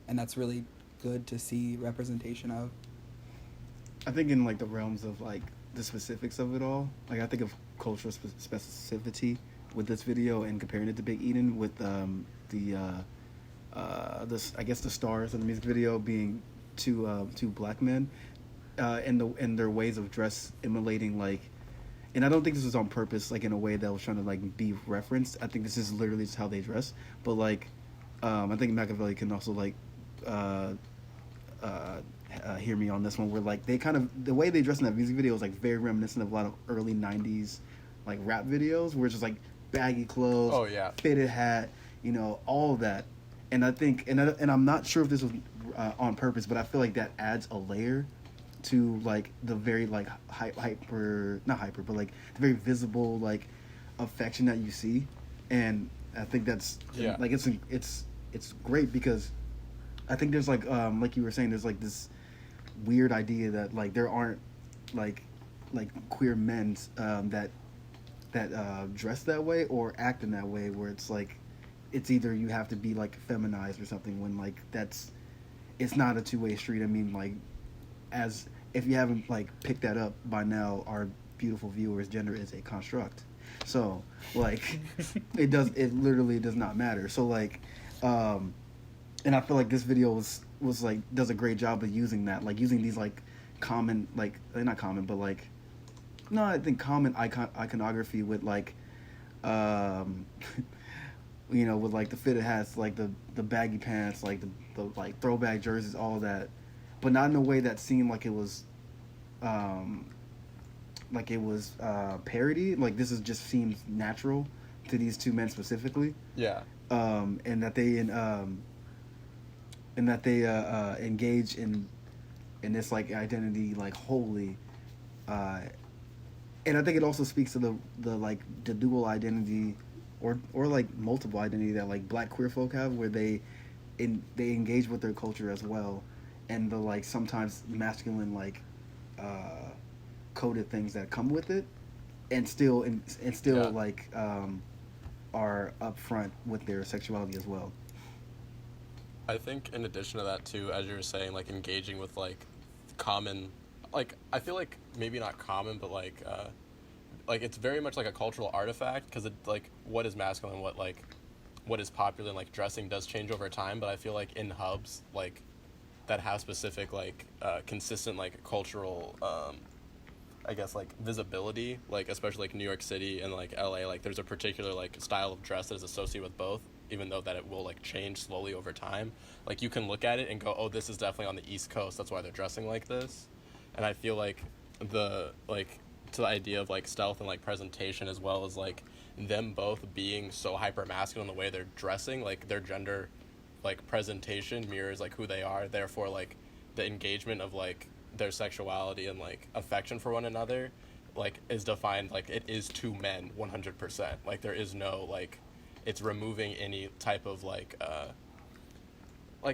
and that's really good to see representation of. I think in like the realms of like the specifics of it all, like I think of cultural specificity with this video and comparing it to Big Eden with this, I guess the stars of the music video being two black men, and their ways of dress emulating like, and I don't think this was on purpose, like in a way that was trying to like be referenced. I think this is literally just how they dress. But like, I think Machiavelli can also like hear me on this one, where like they kind of, the way they dress in that music video is like very reminiscent of a lot of early '90s like rap videos, where it's just like baggy clothes, Oh yeah. fitted hat, you know, all of that. And I think, and I'm not sure if this was on purpose, but I feel like that adds a layer to like the very like not hyper, but like the very visible like affection that you see. And I think that's like it's great, because I think there's like you were saying, there's like this weird idea that like there aren't like queer men that dress that way or act in that way, where it's like it's either you have to be like feminized or something, when like it's not a two-way street. I mean, like, as if you haven't like picked that up by now, our beautiful viewers, gender is a construct. So like it literally does not matter. So like and I feel like this video was like does a great job of using that, like using these like common, like they're not common, but like, no, I think common iconography with like you know, with like the fitted hats, like the baggy pants, like the like throwback jerseys, all of that, but not in a way that seemed like it was parody. Like this is just seems natural to these two men specifically. Yeah. And that they engage in this like identity like wholly, and I think it also speaks to the like the dual identity or like multiple identity that like black queer folk have, where they engage with their culture as well, and the like sometimes masculine like coded things that come with it, and still like are upfront with their sexuality as well. I think in addition to that too, as you were saying, like engaging with like common, like I feel like maybe not common, but like it's very much like a cultural artifact, because it like what is masculine, what is popular, and like dressing does change over time. But I feel like in hubs like that have specific like consistent like cultural I guess like visibility, like especially like New York City and like LA, like there's a particular like style of dress that is associated with both, even though that it will like change slowly over time. Like you can look at it and go, oh, this is definitely on the East Coast, that's why they're dressing like this. And I feel like the like to the idea of like stealth and like presentation, as well as like them both being so hyper masculine in the way they're dressing, like their gender like presentation mirrors like who they are, therefore like the engagement of like their sexuality and like affection for one another like is defined like it is two men 100%. Like there is no like it's removing any type of like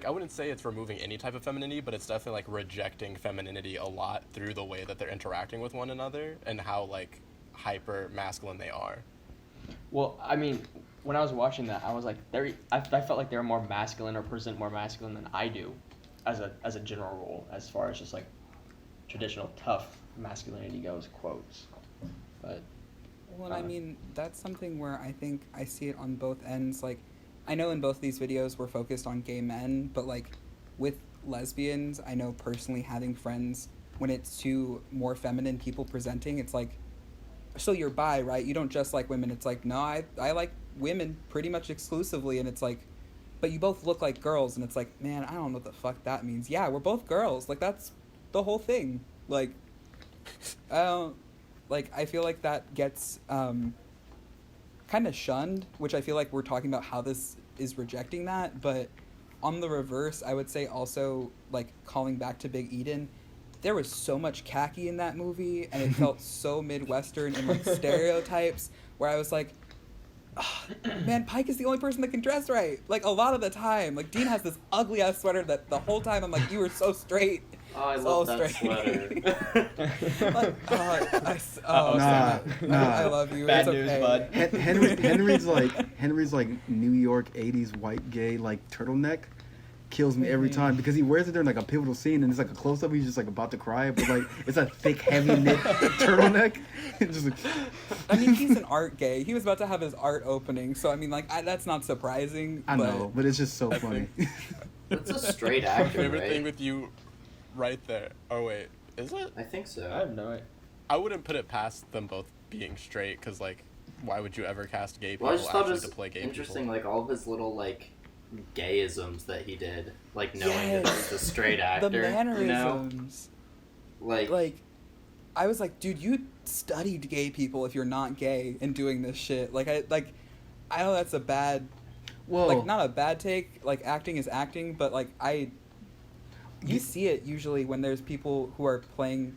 I wouldn't say it's removing any type of femininity, but it's definitely like rejecting femininity a lot through the way that they're interacting with one another and how like hyper masculine they are. Well, I mean, when I was watching that, I was like, I felt like they were more masculine or present more masculine than I do, as a general rule, as far as just like traditional tough masculinity goes, quotes. But well, I mean, that's something where I think I see it on both ends. Like, I know in both these videos we're focused on gay men, but like with lesbians, I know personally having friends, when it's two more feminine people presenting, it's like, so you're bi, right? You don't just like women. It's like, no, I like women pretty much exclusively. And it's like, but you both look like girls. And it's like, man, I don't know what the fuck that means. Yeah, we're both girls. Like, that's the whole thing. Like, I feel like that gets kind of shunned, which I feel like we're talking about how this is rejecting that. But on the reverse, I would say also, like, calling back to Big Eden, there was so much khaki in that movie, and it felt so Midwestern and like stereotypes, where I was like, oh, man, Pike is the only person that can dress right. Like, a lot of the time, like, Dean has this ugly ass sweater that the whole time I'm like, you were so straight, Oh, I So love that straight. sweater. Like, Nah, Sam, nah. I love you. Bad It's news, okay. bud. Henry's like New York '80s white gay like turtleneck kills me every time because he wears it during like a pivotal scene and it's like a close up. He's just like about to cry, but like it's a thick, heavy knit turtleneck. Just like, I mean, he's an art gay. He was about to have his art opening, so I mean, like, that's not surprising. I know, but it's just so funny. That's a straight My actor, favorite right? thing with you, right there. Oh wait, is it? I think so. I have no idea. I wouldn't put it past them both being straight, because like, why would you ever cast gay people Well, I just thought it actually was to play gay interesting, people? like all of his little like gayisms that he did, like knowing that he's a straight actor. The You mannerisms. know? Like, I was like, dude, you studied gay people if you're not gay and doing this shit. I know that's a bad, Well, not a bad take. Like, acting is acting, but like, you see it usually when there's people who are playing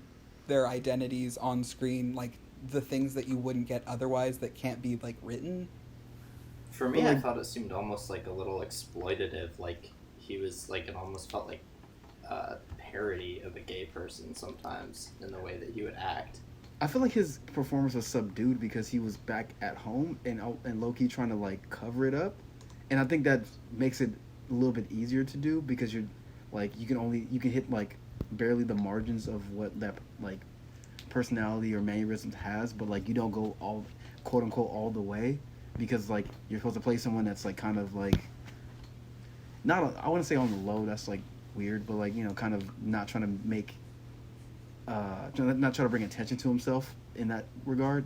their identities on screen, like the things that you wouldn't get otherwise that can't be like written. for me, But, I like- thought it seemed almost like a little exploitative. Like he was like, it almost felt like a parody of a gay person sometimes in the way that he would act. I feel like his performance was subdued because he was back at home and low-key trying to like cover it up, and I think that makes it a little bit easier to do because you're like you can hit like barely the margins of what that like personality or mannerisms has, but like you don't go all quote unquote all the way because like you're supposed to play someone that's like kind of like not I wouldn't say on the low, that's like weird, but like, you know, kind of not trying to make not trying to bring attention to himself in that regard.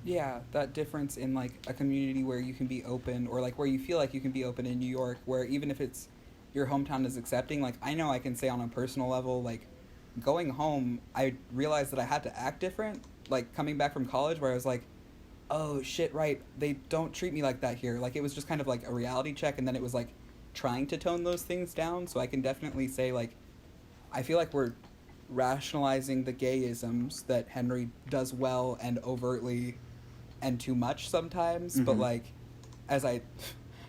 Yeah, that difference in like a community where you can be open, or like where you feel like you can be open in New York, where even if it's your hometown is accepting, like I know I can say on a personal level, like going home, I realized that I had to act different. Like coming back from college where I was like, oh shit, right, they don't treat me like that here. Like it was just kind of like a reality check, and then it was like trying to tone those things down. So I can definitely say like, I feel like we're rationalizing the gayisms that Henry does well and overtly and too much sometimes, but Mhm. like as I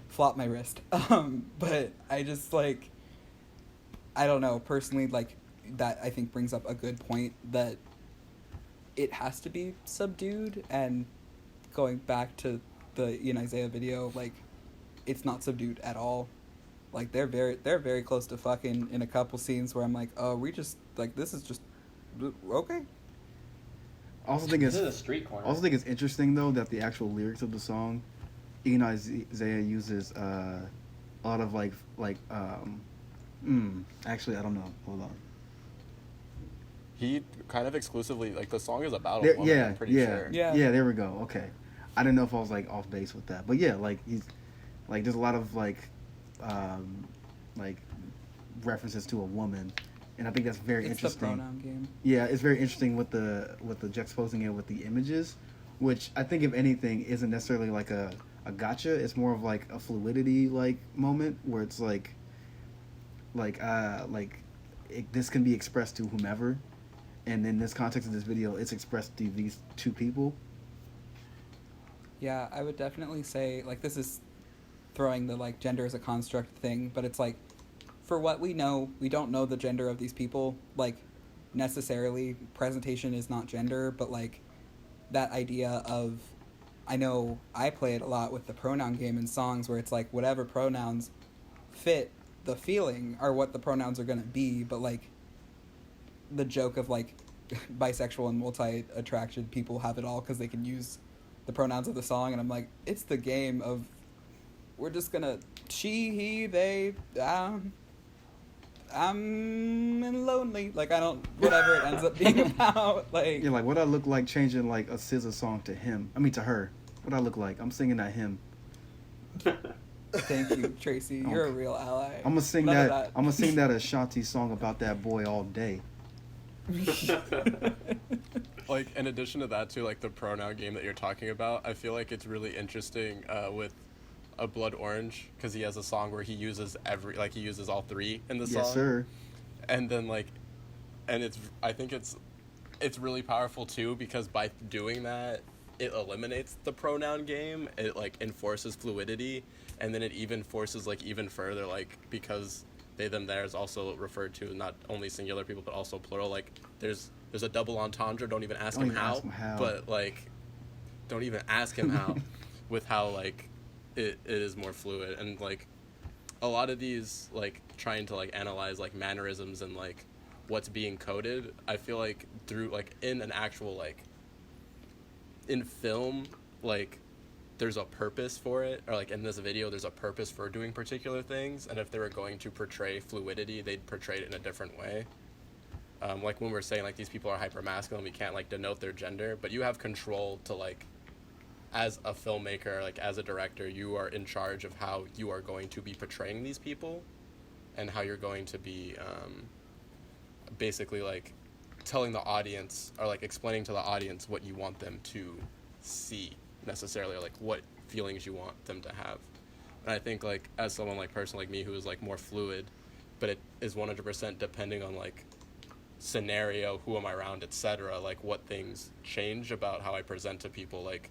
flop my wrist, but I just like, I don't know, personally, like that I think brings up a good point that it has to be subdued. And going back to the Ian Isiah video, like it's not subdued at all. Like they're very close to fucking in a couple scenes where I'm like, oh, we just like this is just okay. I also think This it's is a street corner. also think it's interesting though that the actual lyrics of the song, Ian Isiah uses a lot of actually I don't know. Hold on. He kind of exclusively, like, the song is about a There, woman, yeah, I'm pretty yeah, sure. Yeah. There we go. Okay, I didn't know if I was like off base with that, but yeah, like he's like there's a lot of like references to a woman, and I think that's very It's the interesting. pronoun game. Yeah, it's very interesting with the juxtaposing it with the images, which I think if anything isn't necessarily like a gotcha. It's more of like a fluidity like moment where it's this can be expressed to whomever, and in this context of this video, it's expressed to these two people. Yeah, I would definitely say, like, this is throwing the, like, gender as a construct thing, but it's like, for what we know, we don't know the gender of these people, like, necessarily. Presentation is not gender, but, like, that idea of, I know I play it a lot with the pronoun game in songs where it's like, whatever pronouns fit the feeling are what the pronouns are going to be, but, like, the joke of, like, bisexual and multi-attraction people have it all because they can use the pronouns of the song, and I'm like, it's the game of we're just gonna she, he, they, I'm lonely, like I don't, whatever it ends up being about, like Yeah, like what I look like changing like a SZA song to him. I mean to her. What I look like? I'm singing at him. thank you, Tracy, you're a real ally. I'm gonna sing None of that. I'm gonna sing that Ashanti song about that boy all day. Like, in addition to that, too, like, the pronoun game that you're talking about, I feel like it's really interesting with a Blood Orange, because he has a song where he uses he uses all three in the song. Yes, sir. And then, like, and I think it's really powerful, too, because by doing that, it eliminates the pronoun game. It, like, enforces fluidity, and then it even forces, like, even further, like, because they them there is also referred to not only singular people but also plural. Like there's a double entendre. Don't even ask him how. But like, don't even ask him how. With how like it is more fluid, and like a lot of these like trying to like analyze like mannerisms and like what's being coded, I feel like through like in an actual like in film, like there's a purpose for it, or like in this video there's a purpose for doing particular things, and if they were going to portray fluidity, they'd portray it in a different way. Like when we're saying like these people are hypermasculine, we can't like denote their gender, but you have control to like, as a filmmaker, like as a director, you are in charge of how you are going to be portraying these people and how you're going to be basically like telling the audience or like explaining to the audience what you want them to see necessarily, or like what feelings you want them to have. And I think like as someone like person like me who is like more fluid, but it is 100% depending on like scenario, who am I around, etc., like what things change about how I present to people, like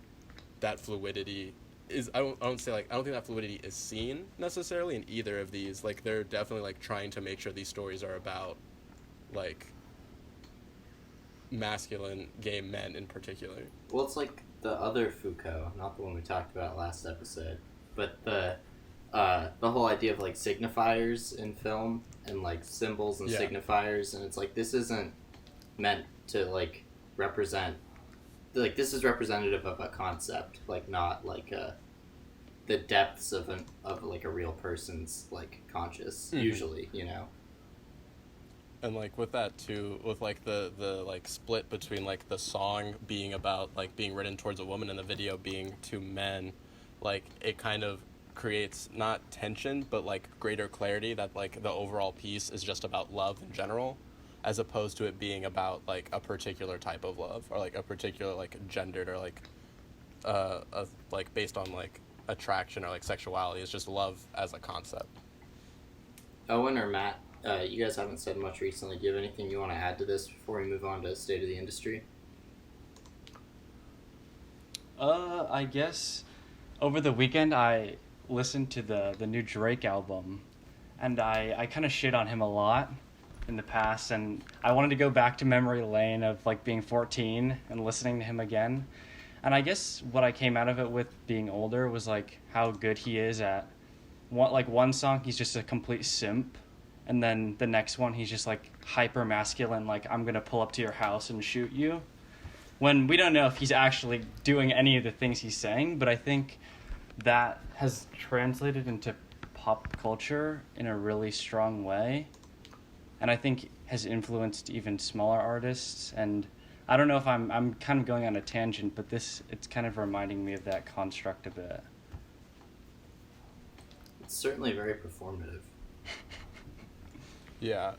that fluidity is I don't think that fluidity is seen necessarily in either of these. Like they're definitely like trying to make sure these stories are about like masculine gay men in particular. Well, it's like the other Foucault, not the one we talked about last episode, but the whole idea of like signifiers in film and like symbols and signifiers, and it's like this isn't meant to like represent, like this is representative of a concept, like not like the depths of like a real person's like conscious, usually, you know. And like with that too, with like the like split between like the song being about like being written towards a woman and the video being to men, like it kind of creates not tension but like greater clarity that like the overall piece is just about love in general, as opposed to it being about like a particular type of love or like a particular like gendered or like like based on like attraction or like sexuality. It's just love as a concept. Owen or Matt, you guys haven't said much recently. Do you have anything you want to add to this before we move on to State of the Industry? I guess over the weekend I listened to the new Drake album, and I kind of shit on him a lot in the past, and I wanted to go back to memory lane of like being 14 and listening to him again. And I guess what I came out of it with being older was like how good he is at one song he's just a complete simp, and then the next one he's just like hyper masculine, like I'm gonna pull up to your house and shoot you, when we don't know if he's actually doing any of the things he's saying. But I think that has translated into pop culture in a really strong way, and I think has influenced even smaller artists. And I don't know if I'm kind of going on a tangent, but it's kind of reminding me of that construct a bit. It's certainly very performative. Yeah,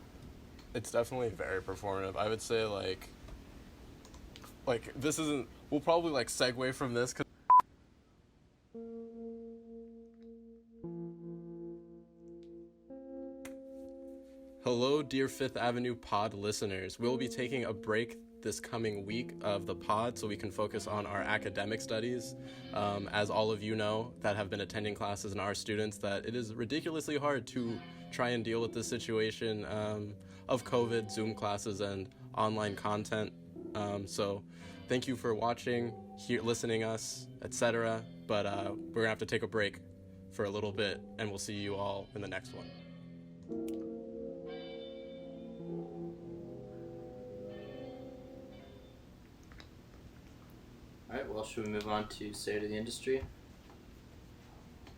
it's definitely very performative. I would say like this isn't, we'll probably like segue from this 'cause hello, dear Fifth Avenue pod listeners. We'll be taking a break this coming week of the pod so we can focus on our academic studies. As all of you know that have been attending classes and are students, that it is ridiculously hard to try and deal with this situation of COVID, Zoom classes, and online content. So thank you for watching, listening us, etc. But we're gonna have to take a break for a little bit, and we'll see you all in the next one. All right, well, should we move on to State of the Industry?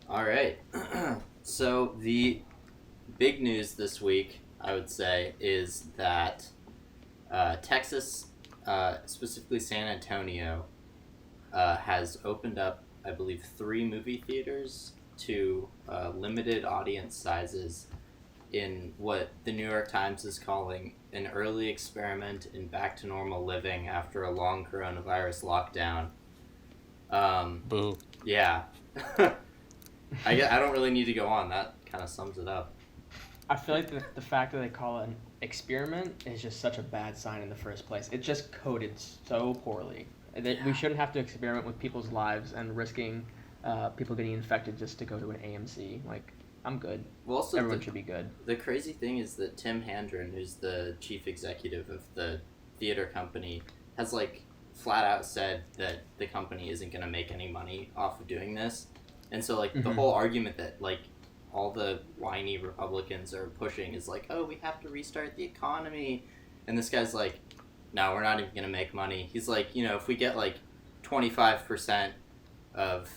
All right. So the big news this week, I would say, is that Texas, specifically San Antonio, has opened up, I believe, 3 movie theaters to limited audience sizes in what the New York Times is calling an early experiment in back to normal living after a long coronavirus lockdown. Boo. Yeah. I don't really need to go on. That kind of sums it up. I feel like the fact that they call it an experiment is just such a bad sign in the first place. It's just coded so poorly. We shouldn't have to experiment with people's lives and risking people getting infected just to go to an AMC. Like, I'm good. Well, also Everyone should be good. The crazy thing is that Tim Handren, who's the chief executive of the theater company, has like flat out said that the company isn't going to make any money off of doing this. And so like the whole argument that like all the whiny Republicans are pushing is like, oh, we have to restart the economy. And this guy's like, no, we're not even going to make money. He's like, you know, if we get like 25% of,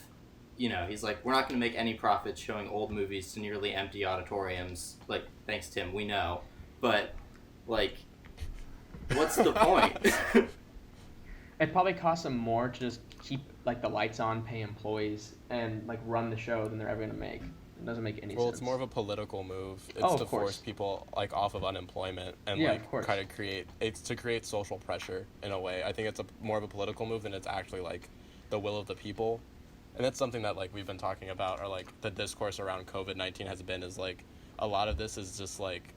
you know, he's like, we're not going to make any profits showing old movies to nearly empty auditoriums. Like, thanks, Tim, we know. But, like, what's the point? It probably costs them more to just keep like the lights on, pay employees, and like run the show than they're ever gonna make. It doesn't make any sense. Well, it's more of a political move. It's of to course. force people like off of unemployment and Yeah, like of course. kind of create social pressure in a way. I think it's more of a political move than it's actually like the will of the people. And that's something that like we've been talking about, or like the discourse around COVID-19 has been, is like a lot of this is just like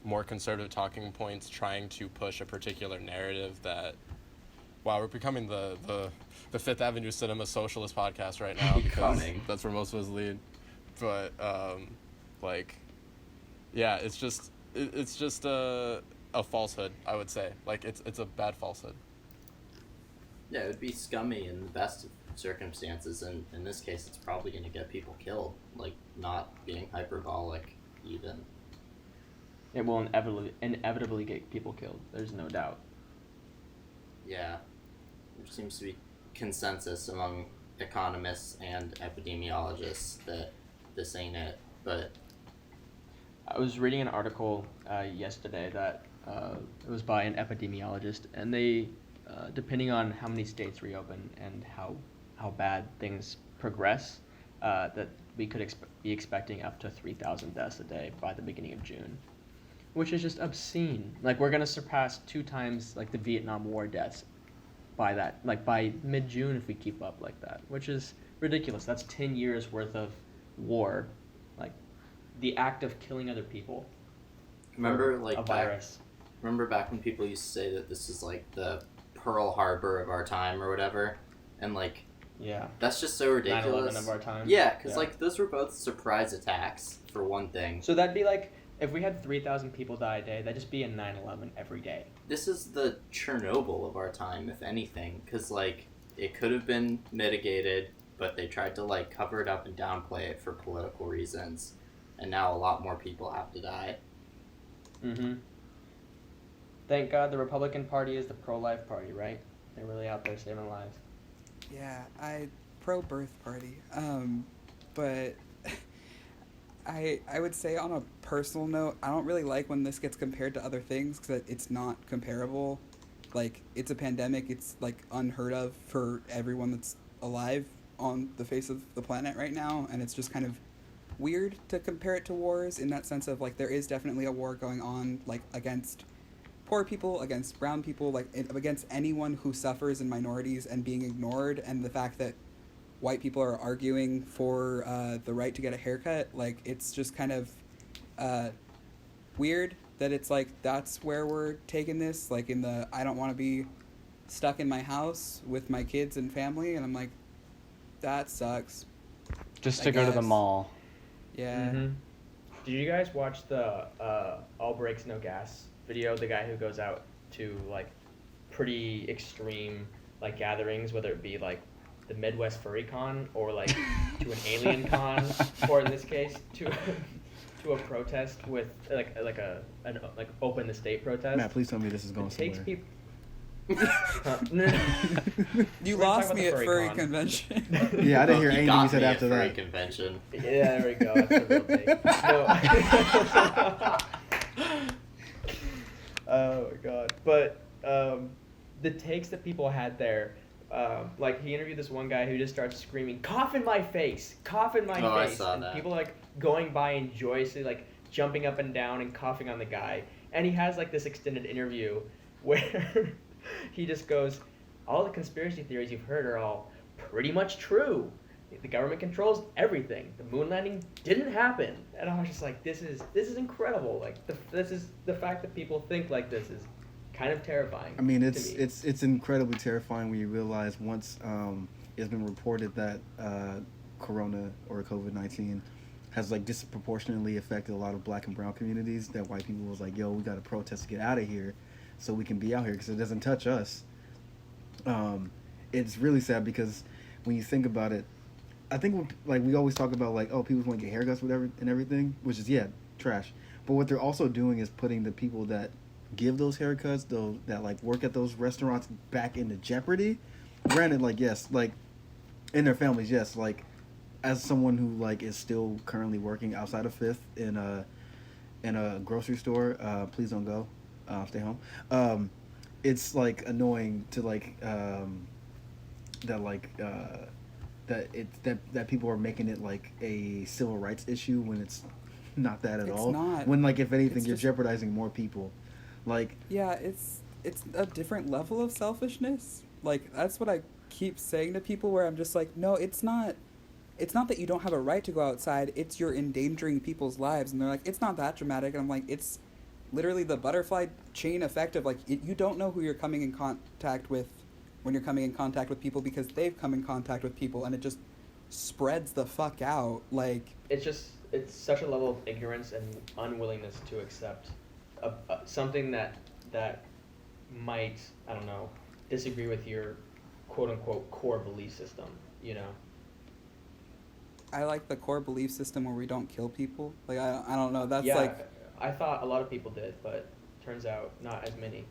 more conservative talking points trying to push a particular narrative that, wow, we're becoming the Fifth Avenue Cinema Socialist podcast right now because that's where most of us lead. But like, yeah, it's just a falsehood, I would say. Like it's a bad falsehood. Yeah, it would be scummy in the best of circumstances, and in this case it's probably going to get people killed, like not being hyperbolic even. It will inevitably get people killed. There's no doubt. Yeah, there seems to be consensus among economists and epidemiologists that this ain't it, but I was reading an article yesterday that it was by an epidemiologist, and they, depending on how many states reopen and how bad things progress, that we could be expecting up to 3,000 deaths a day by the beginning of June, which is just obscene. Like, we're gonna surpass 2 times like the Vietnam War deaths by that, like by mid-June if we keep up like that, which is ridiculous. That's 10 years worth of war, like the act of killing other people. remember like a virus. Remember back when people used to say that this is like the Pearl Harbor of our time or whatever, and like Yeah. that's just so ridiculous. 9/11 of our time. Yeah, because like those were both surprise attacks for one thing. So that'd be like if we had 3,000 people die a day, that'd just be a 9/11 every day. This is the Chernobyl of our time, if anything, because like it could have been mitigated, but they tried to like cover it up and downplay it for political reasons, and now a lot more people have to die. Mm-hmm. Thank God the Republican Party is the pro-life party, right? They're really out there saving lives. Yeah, pro-birth party. But I would say on a personal note, I don't really like when this gets compared to other things because it's not comparable. Like, it's a pandemic. It's, like, unheard of for everyone that's alive on the face of the planet right now, and it's just kind of weird to compare it to wars in that sense of, like, there is definitely a war going on, like, against poor people, against brown people, like, against anyone who suffers in minorities and being ignored, and the fact that white people are arguing for the right to get a haircut, like, it's just kind of weird that it's like that's where we're taking this, like in the I don't want to be stuck in my house with my kids and family, and I'm like, that sucks. Just to go to the mall. Yeah. Mm-hmm. Did you guys watch the All Brakes No Gas video? The guy who goes out to like pretty extreme like gatherings, whether it be like the Midwest Furry Con or like to an alien con, or in this case to a protest with like an open the state protest. Matt, please tell me this is going It takes somewhere. people. You We're lost talking me about at the Furry Con. Convention. Yeah, I didn't hear He anything got you said me at after Furry that. Convention. Yeah, there we go. That's the real thing. No. Oh my god. But the takes that people had there, like he interviewed this one guy who just starts screaming, "Cough in my face! Cough in my Oh, I face!" saw and that. people like going by and joyously like jumping up and down and coughing on the guy. And he has like this extended interview where he just goes, "All the conspiracy theories you've heard are all pretty much true. The government controls everything. The moon landing didn't happen." And I was just like, this is incredible. Like this is the fact that people think like this is kind of terrifying. I mean, to it's me. incredibly terrifying when you realize once it's been reported that Corona or COVID-19 has like disproportionately affected a lot of black and brown communities. That white people was like, yo, we got to protest to get out of here, so we can be out here because it doesn't touch us. It's really sad because when you think about it, I think like we always talk about like, oh, people want to get haircuts and everything, which is trash. But what they're also doing is putting the people that give those haircuts, those that like work at those restaurants, back into jeopardy. Granted, like yes, like in their families, yes, like as someone who like is still currently working outside of Fifth in a grocery store, please don't go, stay home. It's like annoying to like that people are making it like a civil rights issue when it's not that at all. It's not. When like if anything, It's you're just jeopardizing more people. Like Yeah, it's a different level of selfishness. Like that's what I keep saying to people where I'm just like, no, it's not that you don't have a right to go outside, it's you're endangering people's lives. And they're like, it's not that dramatic. And I'm like, it's literally the butterfly chain effect of like, you don't know who you're coming in contact with when you're coming in contact with people because they've come in contact with people, and it just spreads the fuck out. Like, It's such a level of ignorance and unwillingness to accept something that might, I don't know, disagree with your quote unquote core belief system, you know? I like the core belief system where we don't kill people. Like, I don't know, that's yeah, like... I thought a lot of people did, but turns out not as many.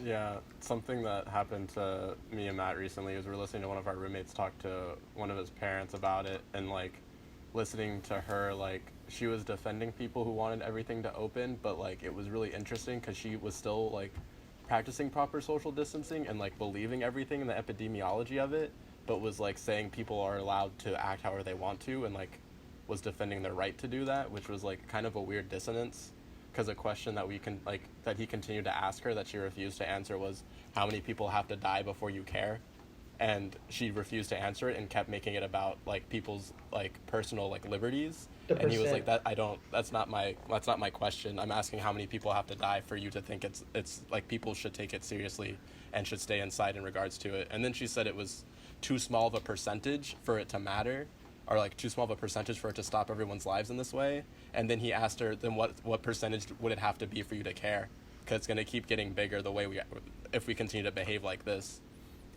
Yeah, something that happened to me and Matt recently is we're listening to one of our roommates talk to one of his parents about it, and like listening to her, like she was defending people who wanted everything to open, but like it was really interesting because she was still like practicing proper social distancing and like believing everything in the epidemiology of it, but was like saying people are allowed to act however they want to, and like was defending their right to do that, which was like kind of a weird dissonance. Because a question that that he continued to ask her that she refused to answer was, how many people have to die before you care? And she refused to answer it and kept making it about like people's like personal like liberties. And he was like, that's not my question. I'm asking how many people have to die for you to think it's like people should take it seriously and should stay inside in regards to it. And then she said it was too small of a percentage for it to matter, or like too small of a percentage for it to stop everyone's lives in this way. And then he asked her, then what percentage would it have to be for you to care? Because it's going to keep getting bigger if we continue to behave like this.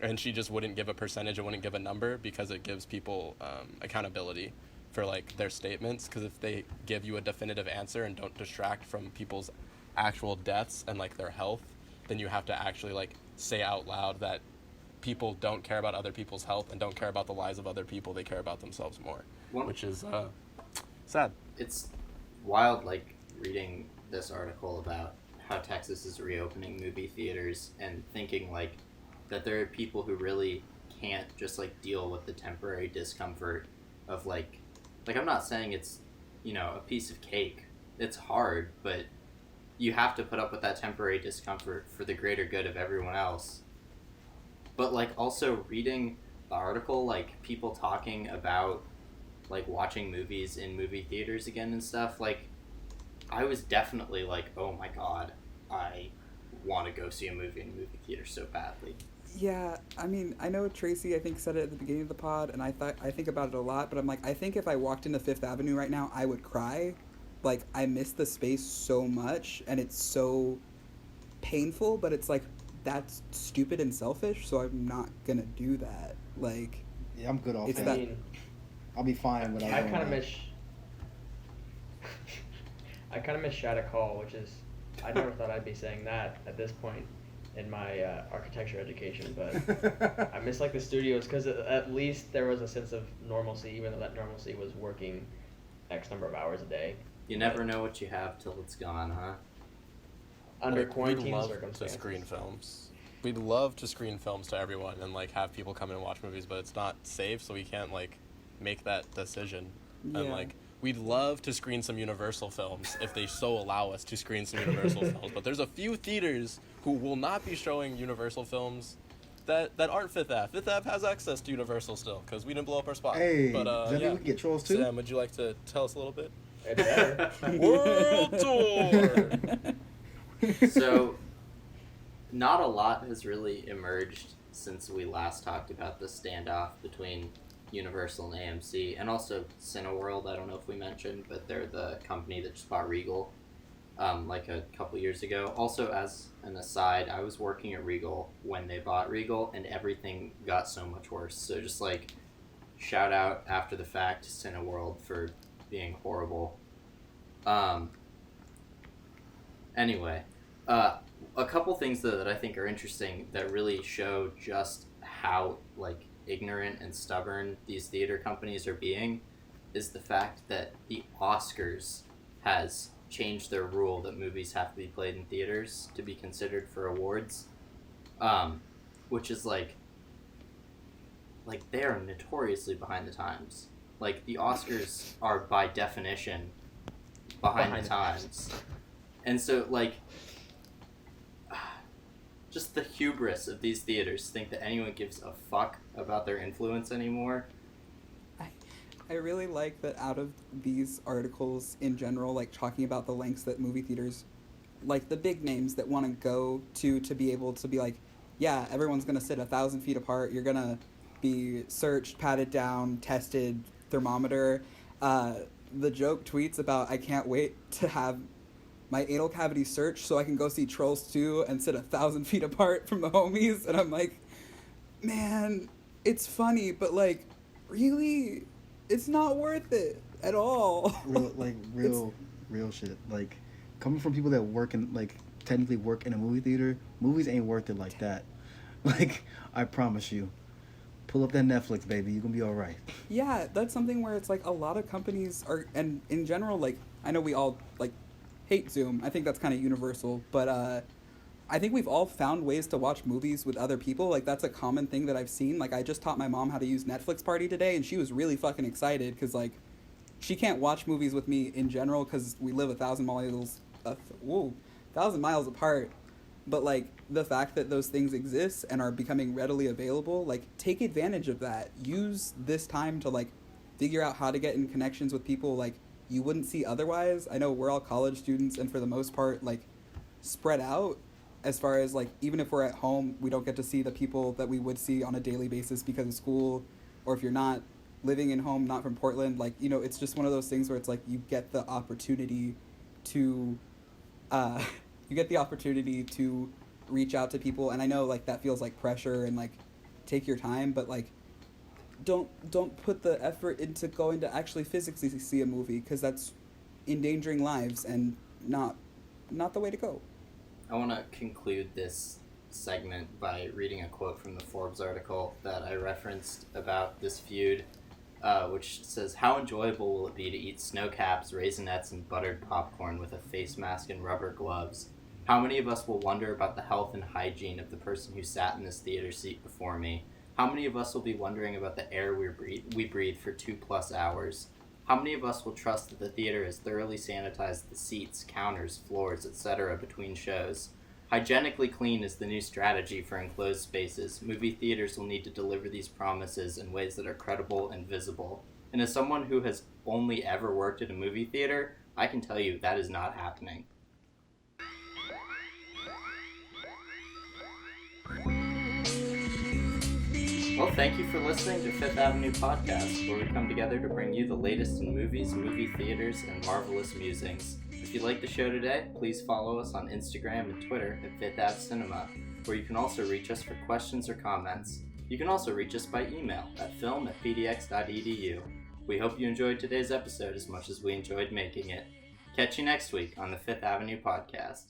And she just wouldn't give a percentage and wouldn't give a number because it gives people accountability for like their statements. Because if they give you a definitive answer and don't distract from people's actual deaths and like their health, then you have to actually like say out loud that people don't care about other people's health and don't care about the lives of other people. They care about themselves more, which is sad. It's wild, like, reading this article about how Texas is reopening movie theaters and thinking, like, that there are people who really can't just, like, deal with the temporary discomfort of, like, I'm not saying it's, you know, a piece of cake. It's hard, but you have to put up with that temporary discomfort for the greater good of everyone else. But, like, also reading the article, like, people talking about, like, watching movies in movie theaters again and stuff, like, I was definitely like, oh my god, I want to go see a movie in a movie theater so badly. Yeah, I mean, I know Tracy, I think, said it at the beginning of the pod, and I think about it a lot, but I'm like, I think if I walked into Fifth Avenue right now, I would cry. Like, I miss the space so much, and it's so painful, but it's like, that's stupid and selfish, so I'm not gonna do that. Like, yeah, I'm good off it's that. that. I mean, I'll be fine without. I kind of miss. I kind of miss Shattuck Hall, which is, I never thought I'd be saying that at this point in my architecture education, but I miss like the studios because at least there was a sense of normalcy, even though that normalcy was working X number of hours a day. You never know what you have till it's gone, huh? Under Like, quarantine we'd love circumstances. to screen films. We'd love to screen films to everyone and like have people come in and watch movies, but it's not safe, so we can't like make that decision. Yeah. And like we'd love to screen some Universal films if they so allow us to screen some Universal films, but there's a few theaters who will not be showing Universal films that aren't Fifth Ave. Fifth Ave has access to Universal still because we didn't blow up our spot. Hey, but does that mean we can get trolls too? Sam, would you like to tell us a little bit? It better. World tour. So, not a lot has really emerged since we last talked about the standoff between Universal and AMC, and also Cineworld. I don't know if we mentioned, but they're the company that just bought Regal like a couple years ago. Also, as an aside, I was working at Regal when they bought Regal, and everything got so much worse. So just like shout out after the fact to Cineworld for being horrible. Anyway, a couple things though that I think are interesting that really show just how like ignorant and stubborn these theater companies are being is the fact that the Oscars has changed their rule that movies have to be played in theaters to be considered for awards, which is like they are notoriously behind the times. Like the Oscars are by definition behind the times. And so like just the hubris of these theaters to think that anyone gives a fuck about their influence anymore. I really like that out of these articles in general, like talking about the lengths that movie theaters, like the big names that want to go to be able to be like, yeah, everyone's going to sit 1,000 feet apart. You're going to be searched, patted down, tested, thermometer. The joke tweets about, I can't wait to have my anal cavity searched so I can go see Trolls 2 and sit 1,000 feet apart from the homies. And I'm like, man, it's funny, but like, really, it's not worth it at all. Real shit. Like, coming from people that work in, like, technically work in a movie theater, movies ain't worth it like that. Like, I promise you. Pull up that Netflix, baby. You're gonna be all right. Yeah, that's something where it's like a lot of companies are, and in general, like, I know we all, like, hate Zoom. I think that's kind of universal, but I think we've all found ways to watch movies with other people. Like, that's a common thing that I've seen. Like, I just taught my mom how to use Netflix Party today, and she was really fucking excited because, like, she can't watch movies with me in general because we live 1,000 miles apart. But, like, the fact that those things exist and are becoming readily available, like, take advantage of that. Use this time to, like, figure out how to get in connections with people, like, you wouldn't see otherwise. I know we're all college students, and for the most part, like, spread out as far as, like, even if we're at home, we don't get to see the people that we would see on a daily basis because of school, or if you're not living in home, not from Portland, like, you know, it's just one of those things where it's like you get the opportunity to reach out to people. And I know, like, that feels like pressure and, like, take your time, but, like, don't put the effort into going to actually physically see a movie, because that's endangering lives and not the way to go. I want to conclude this segment by reading a quote from the Forbes article that I referenced about this feud, which says, "How enjoyable will it be to eat snow caps, raisinets, and buttered popcorn with a face mask and rubber gloves? How many of us will wonder about the health and hygiene of the person who sat in this theater seat before me? How many of us will be wondering about the air we breathe for 2+ hours? How many of us will trust that the theater has thoroughly sanitized the seats, counters, floors, etc. between shows? Hygienically clean is the new strategy for enclosed spaces. Movie theaters will need to deliver these promises in ways that are credible and visible. And as someone who has only ever worked at a movie theater, I can tell you that is not happening." Well, thank you for listening to Fifth Avenue Podcast, where we come together to bring you the latest in movies, movie theaters, and marvelous musings. If you like the show today, please follow us on Instagram and Twitter at Fifth Ave Cinema, where you can also reach us for questions or comments. You can also reach us by email at film@pdx.edu. We hope you enjoyed today's episode as much as we enjoyed making it. Catch you next week on the Fifth Avenue Podcast.